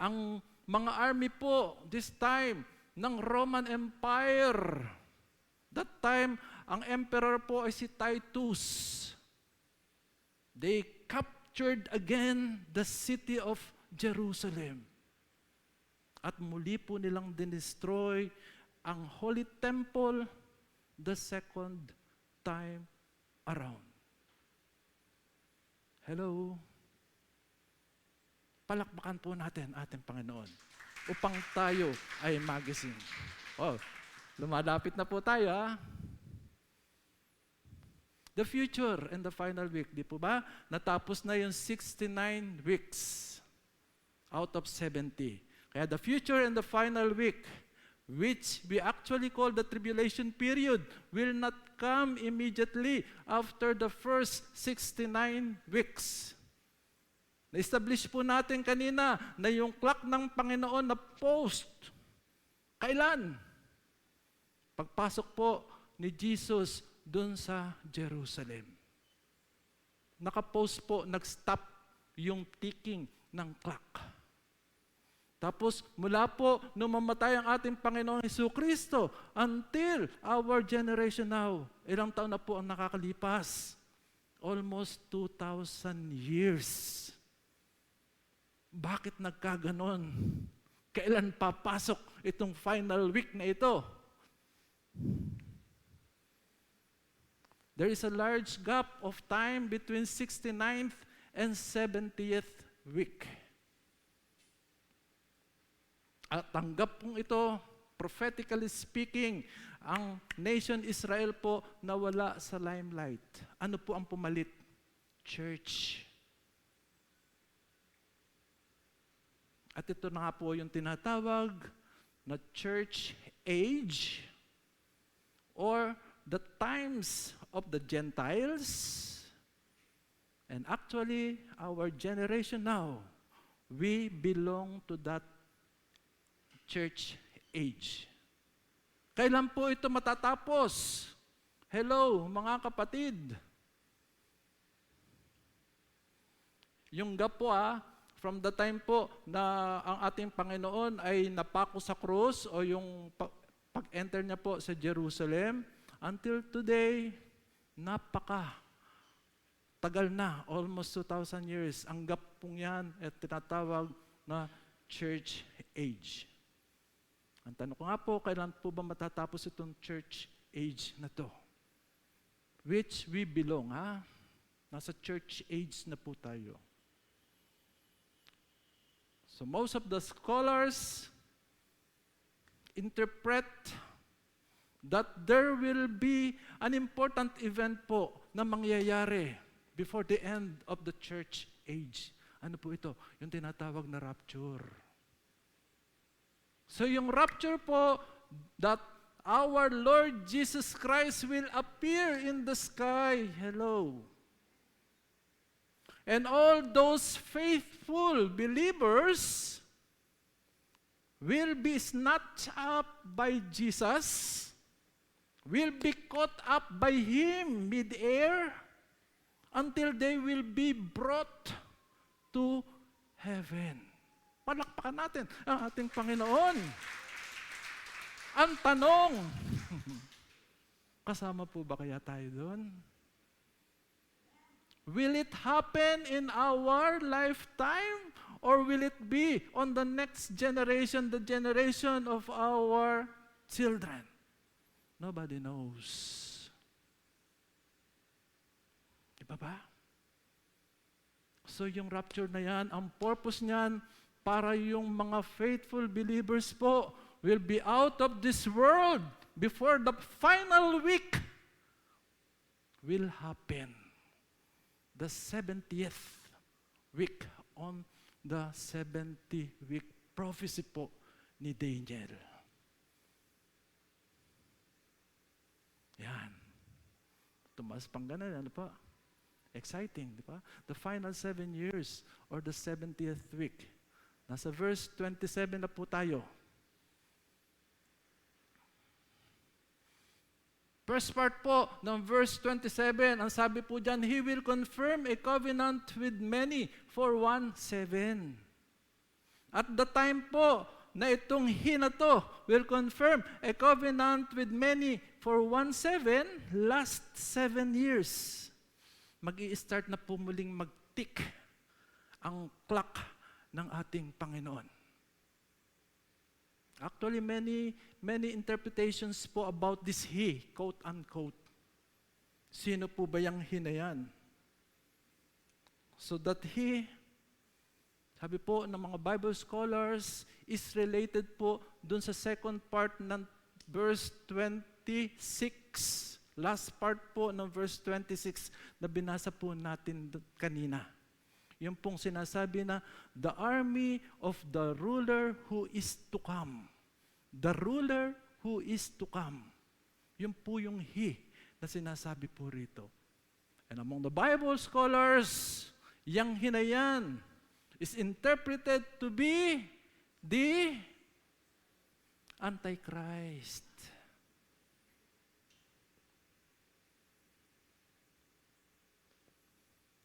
ang mga army po, this time, ng Roman Empire, that time, ang emperor po ay si Titus. They captured again the city of Jerusalem. At muli po nilang dinestroy ang Holy Temple the second time around. Hello? Palakpakan po natin ating Panginoon upang tayo ay magising. Oh, lumalapit na po tayo, ha? The future and the final week, di po ba? Natapos na yung 69 weeks out of 70. Kaya the future and the final week, which we actually call the tribulation period, will not come immediately after the first 69 weeks. Na-establish po natin kanina na yung clock ng Panginoon na post. Kailan? Pagpasok po ni Jesus doon sa Jerusalem. Nakapost po, nag-stop yung ticking ng clock. Tapos mula po nung mamatay ang ating Panginoong Jesucristo until our generation now, ilang taon na po ang nakakalipas? Almost 2,000 years. Bakit nagkaganon? Kailan papasok itong final week na ito? There is a large gap of time between 69th and 70th week. At tanggap pong ito, prophetically speaking, ang nation Israel po nawala sa limelight. Ano po ang pumalit? Church. At ito na nga po yung tinatawag na church age or the times of the Gentiles. And actually, our generation now, we belong to that church age. Kailan po ito matatapos? Hello, mga kapatid. Yung gap po from the time po na ang ating Panginoon ay napako sa krus o yung pag-enter niya po sa Jerusalem, until today, tagal na, almost 2,000 years. Ang gap pong yan at tinatawag na church age. Ang tanong ko nga po, kailan po ba matatapos itong church age na to? Which we belong, Nasa church age na po tayo. So most of the scholars interpret that there will be an important event po na mangyayari before the end of the church age. Ano po ito? Yung tinatawag na rapture. So yung rapture po, that our Lord Jesus Christ will appear in the sky. Hello. And all those faithful believers will be snatched up by Jesus, will be caught up by Him mid-air until they will be brought to heaven. Palakpakan natin ang ating Panginoon. Ang tanong, kasama po ba kaya tayo doon? Will it happen in our lifetime or will it be on the next generation, the generation of our children? Nobody knows. Di ba? So yung rapture na yan, ang purpose niyan, para yung mga faithful believers po will be out of this world before the final week will happen. The 70th week on the 70-week prophecy po ni Daniel. Yan. Tumas pang ganun, ano pa? Exciting, di ba? The final 7 years or the 70th week. Nasa verse 27 na po tayo. First part po ng verse 27, ang sabi po dyan, He will confirm a covenant with many for 1:7. At the time po na itong He na to will confirm a covenant with many for 1:7, last 7 years. Mag-i-start na po muling mag-tick ang clock ng ating Panginoon. Actually, many interpretations po about this He, quote unquote. Sino po ba yung He na yan? So that He Sabi po ng mga Bible scholars, is related po dun sa second part ng verse 26. Last part po ng verse 26 na binasa po natin kanina. Yung pong sinasabi na, the army of the ruler who is to come. The ruler who is to come. Yun po yung he na sinasabi po rito. And among the Bible scholars, yang hinayan is interpreted to be the Antichrist.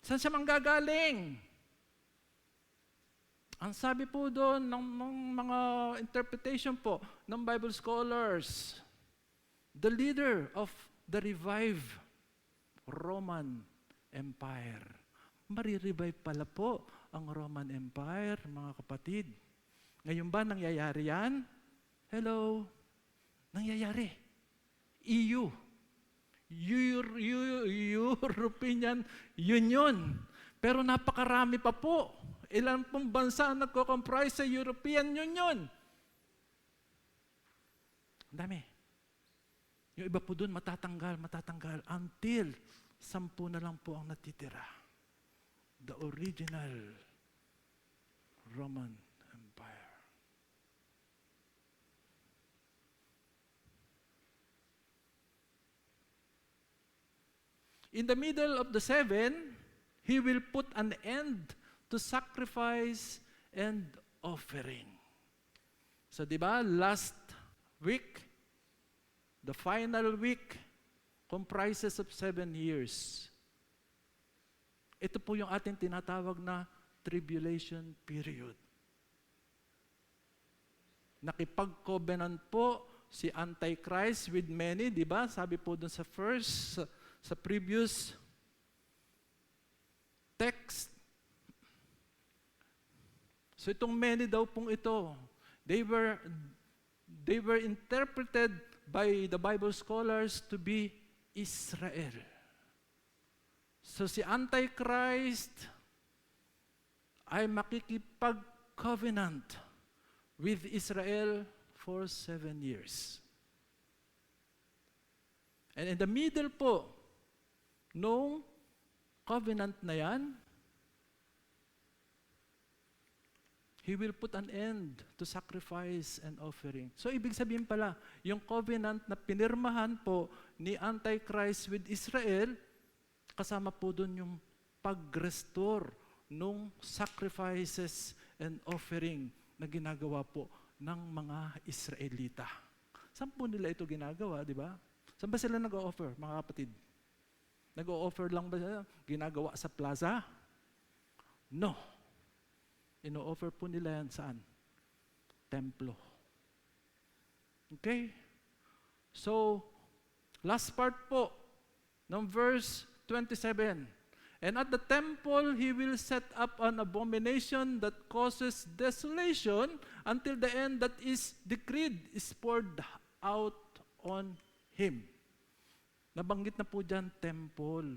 Saan siya manggagaling? Ang sabi po doon ng mga interpretation po ng Bible scholars, the leader of the revived Roman Empire. Marirevive pala po ang Roman Empire, mga kapatid. Ngayon ba nangyayari yan? Hello? Nangyayari. EU. European Union. Pero napakarami pa po. Ilan pong bansa ang nagko-comprise sa European Union? Ang dami. Yung iba po doon matatanggal until 10 na lang po ang natitira. The original Roman Empire. In the middle of the 7, he will put an end to sacrifice and offering. So, di ba, last week, the final week comprises of 7 years. Ito po yung ating tinatawag na tribulation period. Nakipag-covenant po si Antichrist with many, di ba? Sabi po dun sa sa previous text. So itong many daw pong ito, they were interpreted by the Bible scholars to be Israel. So si Antichrist ay makikipag-covenant with Israel for 7 years. And in the middle po, nung covenant na yan, he will put an end to sacrifice and offering. So ibig sabihin pala, yung covenant na pinirmahan po ni Antichrist with Israel, kasama po doon yung pag-restore nung sacrifices and offering na ginagawa po ng mga Israelita. Saan po nila ito ginagawa, di ba? Saan ba sila nag-o-offer, mga kapatid? Nag-o-offer lang ba sila? Ginagawa sa plaza? No. Ino-offer po nila yan saan? Templo. Okay? So, last part po ng verse 27. And at the temple, he will set up an abomination that causes desolation until the end that is decreed is poured out on him. Nabanggit na po dyan, temple.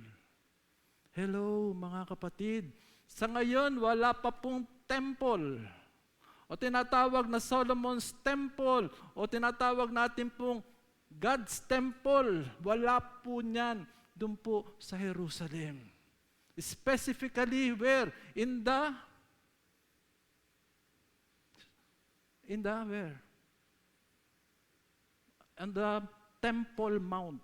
Hello, mga kapatid. Sa ngayon, wala pa pong temple. O tinatawag na Solomon's Temple. O tinatawag natin pong God's Temple. Wala po niyan doon po sa Jerusalem. Specifically where? In the where? On the Temple Mount.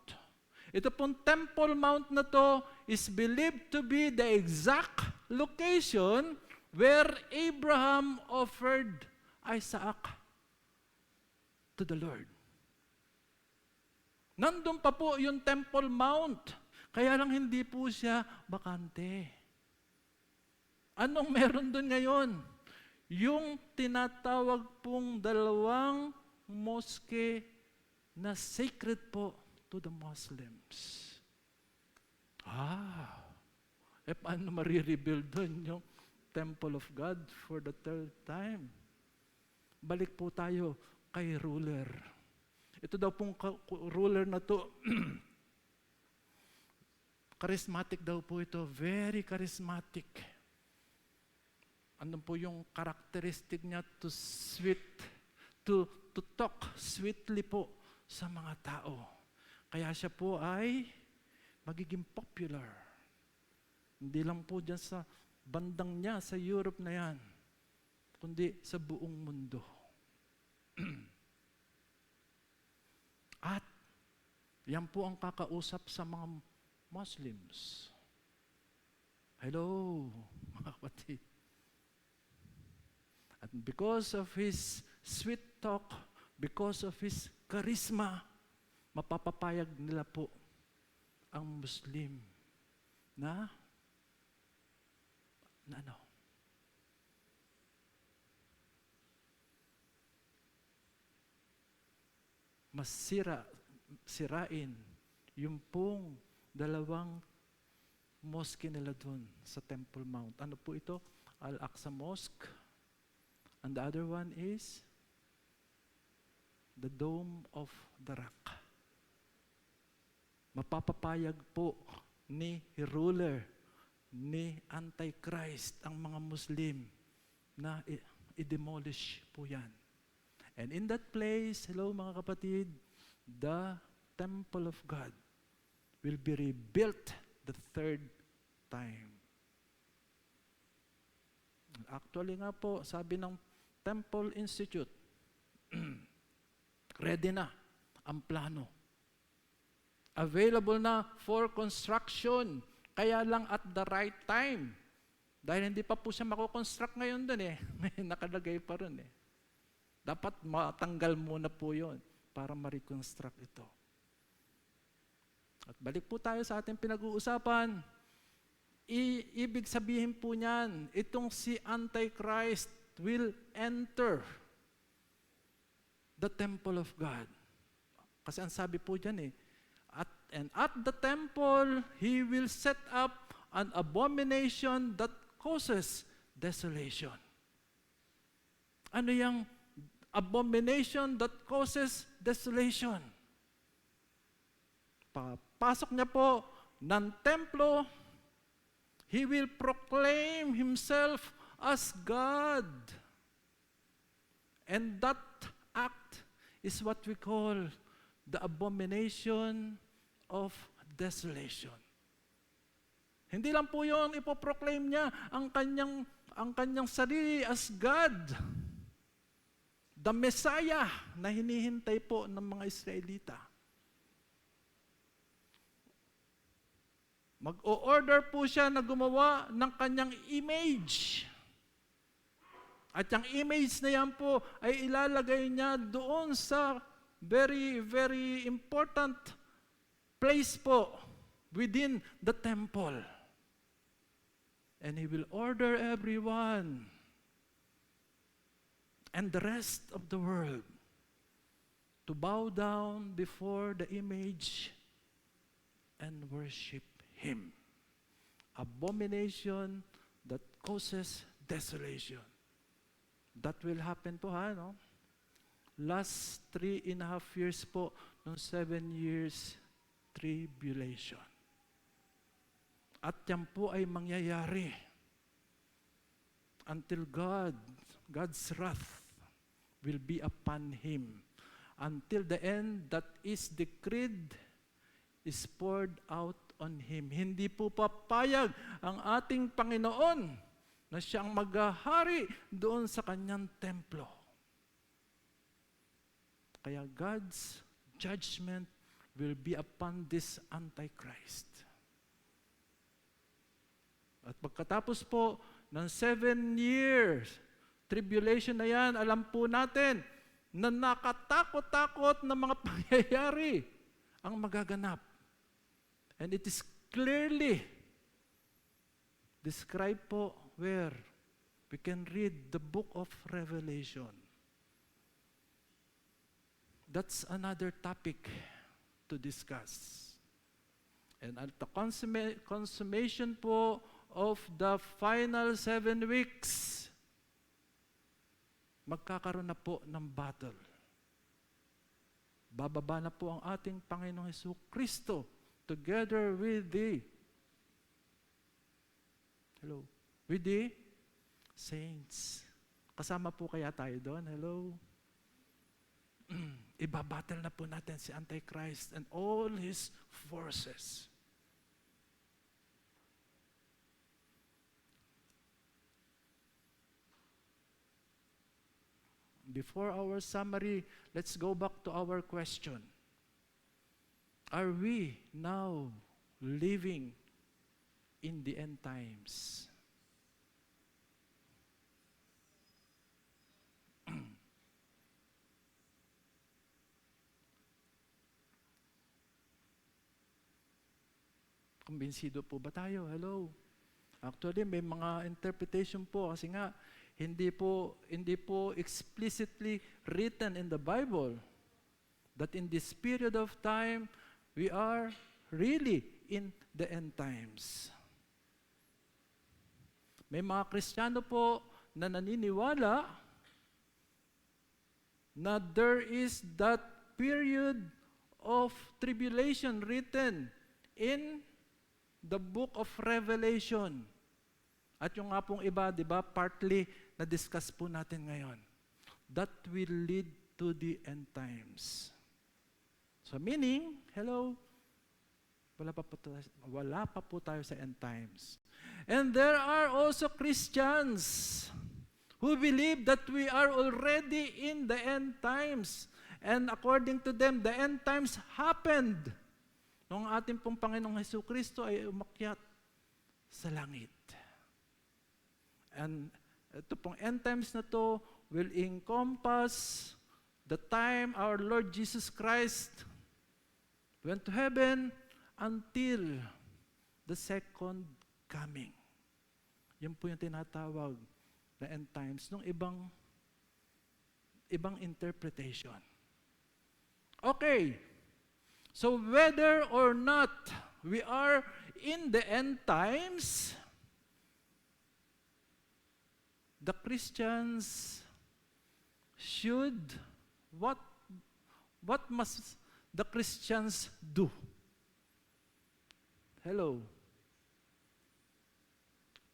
Ito pong Temple Mount na to is believed to be the exact location where Abraham offered Isaac to the Lord. Nandun pa po yung Temple Mount. Kaya lang hindi po siya bakante. Anong meron doon ngayon? Yung tinatawag pong 2 mosque na sacred po to the Muslims. Paano marirebuild doon yung Temple of God for the 3rd time? Balik po tayo kay ruler. Ito daw pong ruler na to, charismatic daw po ito, very charismatic. Ano po yung characteristic niya to talk sweetly po sa mga tao. Kaya siya po ay magiging popular. Hindi lang po dyan sa bandang niya, sa Europe na yan, kundi sa buong mundo. At yan po ang kakausap sa mga Muslims. Hello, mga kapatid. At because of his sweet talk, because of his charisma, mapapapayag nila po ang Muslim na ano? Sirain yung pong dalawang mosque nila doon sa Temple Mount. Ano po ito? Al-Aqsa Mosque. And the other one is the Dome of the Rock. Mapapapayag po ni ruler, ni Antichrist ang mga Muslim na i-demolish po yan. And in that place, hello mga kapatid, the temple of God will be rebuilt the third time. Actually nga po, sabi ng Temple Institute, ready na ang plano. Available na for construction, kaya lang at the right time. Dahil hindi pa po siya mako-construct ngayon dun nakalagay pa rin Dapat matanggal muna po yon para ma-reconstruct ito. At balik po tayo sa ating pinag-uusapan. Ibig sabihin po niyan, itong si Antichrist will enter the temple of God. Kasi ang sabi po diyan at the temple, he will set up an abomination that causes desolation. Ano yung abomination that causes desolation? Papasok niya po ng templo, he will proclaim himself as God. And that act is what we call the abomination of desolation. Hindi lang po yun, ipoproclaim niya ang kanyang sarili as God. The Messiah na hinihintay po ng mga Israelita. Mag-o-order po siya na gumawa ng kanyang image. At yung image na yan po ay ilalagay niya doon sa very, very important place po within the temple. And he will order everyone and the rest of the world to bow down before the image and worship him. Abomination that causes desolation. That will happen po Last 3.5 years po ng 7 years tribulation. At yan po ay mangyayari until God's wrath will be upon him. Until the end that is decreed is poured out on him. Hindi po papayag ang ating Panginoon na siyang maghahari doon sa kanyang templo. Kaya God's judgment will be upon this Antichrist. At pagkatapos po ng 7 years tribulation na yan, alam po natin na nakatakot-takot na mga pangyayari ang magaganap. And it is clearly described po where we can read the book of Revelation. That's another topic to discuss. And at the consummation po of the final 7 weeks, magkakaroon na po ng battle. Bababa na po ang ating Panginoong Jesucristo together with the saints. Kasama po kaya tayo doon? Hello? Ibabattle na po natin si Antichrist and all his forces. Before our summary, let's go back to our question. Are we now living in the end times? Kumbinsido po ba tayo? Hello? Actually, may mga interpretation po kasi nga hindi po explicitly written in the Bible that in this period of time we are really in the end times. May mga Kristiyano po na naniniwala na there is that period of tribulation written in the book of Revelation. At yung nga pong iba, di ba, partly na-discuss po natin ngayon. That will lead to the end times. So meaning, hello, wala pa po tayo sa end times. And there are also Christians who believe that we are already in the end times. And according to them, the end times happened nung ating pong Panginoong Jesucristo ay umakyat sa langit. And ito pong end times na to will encompass the time our Lord Jesus Christ went to heaven until the second coming. Yan po yung tinatawag na end times nung ibang interpretation. Okay. So whether or not we are in the end times, the Christians should, what must the Christians do? Hello.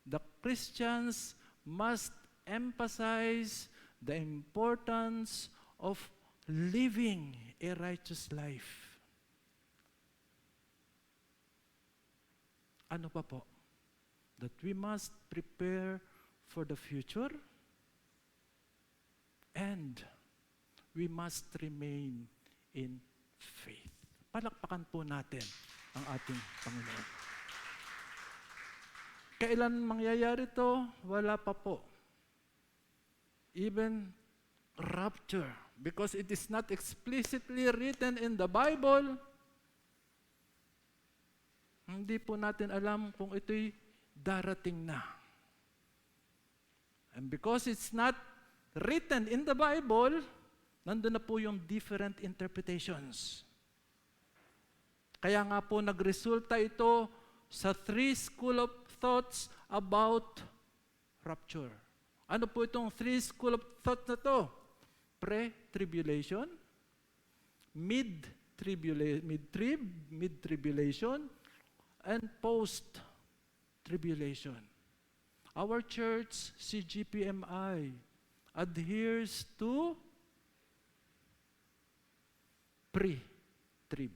The Christians must emphasize the importance of living a righteous life. Ano pa po? That we must prepare for the future and we must remain in faith. Palakpakan po natin ang ating Panginoon. Kailan mangyayari to? Wala pa po. Even rapture, because it is not explicitly written in the Bible, hindi po natin alam kung ito'y darating na. And because it's not written in the Bible, nandun na po yung different interpretations. Kaya nga po nagresulta ito sa 3 school of thoughts about rapture. Ano po itong 3 school of thoughts na to? Pre-tribulation, mid-tribulation, and post-tribulation. Our church, CGPMI, adheres to pre-trib.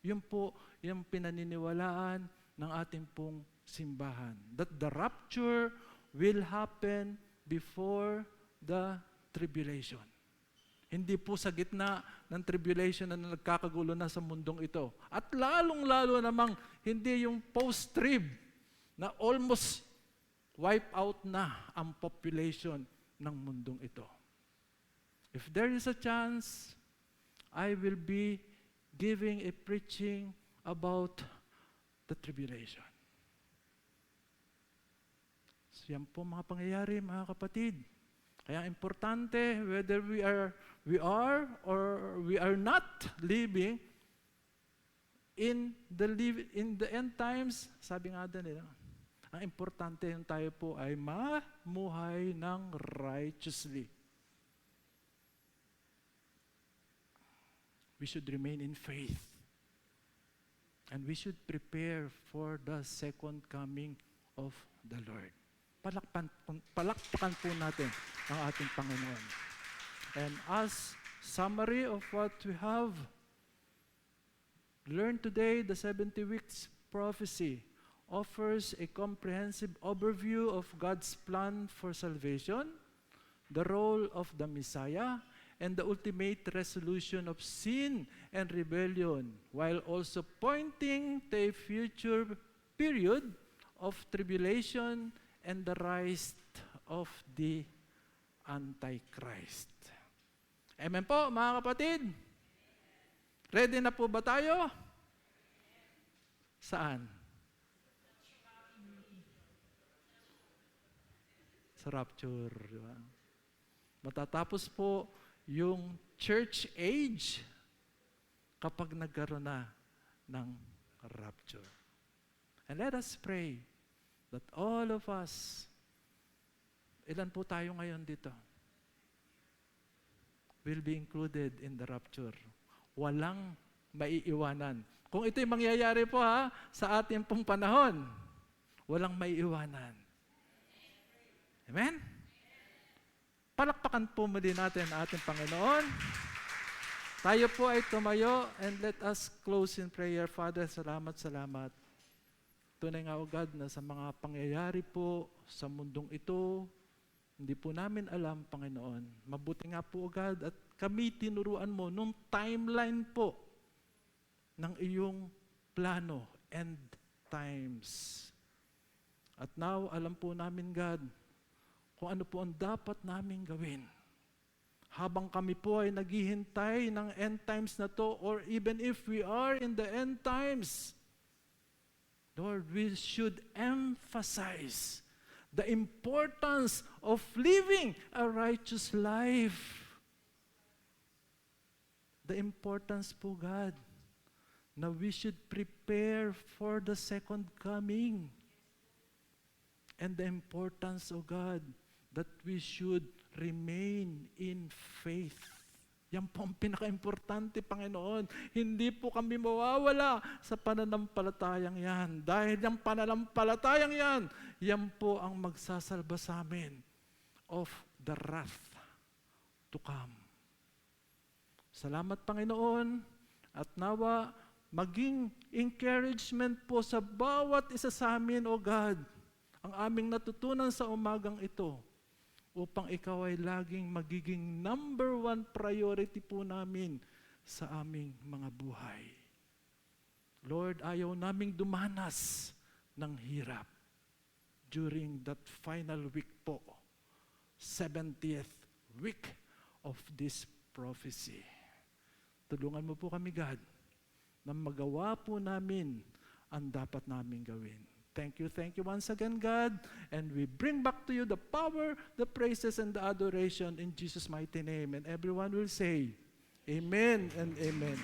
Yun po yung pinaniniwalaan ng ating pong simbahan. That the rapture will happen before the tribulation. Hindi po sa gitna ng tribulation na nagkakagulo na sa mundong ito. At lalong-lalo namang hindi yung post-trib na almost wipe out na ang population ng mundong ito. If there is a chance, I will be giving a preaching about the tribulation. So yan po mga pangyayari, mga kapatid. Kaya importante, whether we are or we are not living in the end times, sabi nga nila, ang importante yung tayo po ay mamuhay ng righteously. We should remain in faith. And we should prepare for the second coming of the Lord. palakpakan po natin ang ating Panginoon. And as summary of what we have learned today, the 70 weeks prophecy offers a comprehensive overview of God's plan for salvation, the role of the Messiah, and the ultimate resolution of sin and rebellion, while also pointing to a future period of tribulation and the rise of the Antichrist. Amen po, mga kapatid? Ready na po ba tayo? Saan? Sa rapture. Diba? Matatapos po yung church age kapag nagkaroon na ng rapture. And let us pray that all of us, ilan po tayo ngayon dito, will be included in the rapture. Walang maiiwanan. Kung ito'y mangyayari po sa ating pong panahon, walang maiiwanan. Amen? Palakpakan po muli natin ang ating Panginoon. Tayo po ay tumayo and let us close in prayer. Father, salamat. Tunay nga, O God, na sa mga pangyayari po sa mundong ito, hindi po namin alam, Panginoon. Mabuti nga po, O God, at kami tinuruan mo nung timeline po ng iyong plano, end times. At now, alam po namin, God, kung ano po ang dapat namin gawin. Habang kami po ay naghihintay ng end times na to, or even if we are in the end times, Lord, we should emphasize the importance of living a righteous life. The importance po, God, na we should prepare for the second coming. And the importance, O God, that we should remain in faith. Yan po ang pinaka-importante, Panginoon. Hindi po kami mawawala sa pananampalatayang yan. Dahil yung pananampalatayang yan, yan po ang magsasalba sa amin of the wrath to come. Salamat, Panginoon, at nawa maging encouragement po sa bawat isa sa amin, O God, ang aming natutunan sa umagang ito, upang ikaw ay laging magiging number one priority po namin sa aming mga buhay. Lord, ayaw naming dumanas ng hirap during that final week po, 70th week of this prophecy. Tulungan mo po kami, God, na magawa po namin ang dapat namin gawin. Thank you once again, God. And we bring back to you the power, the praises, and the adoration in Jesus' mighty name. And everyone will say, Amen and Amen.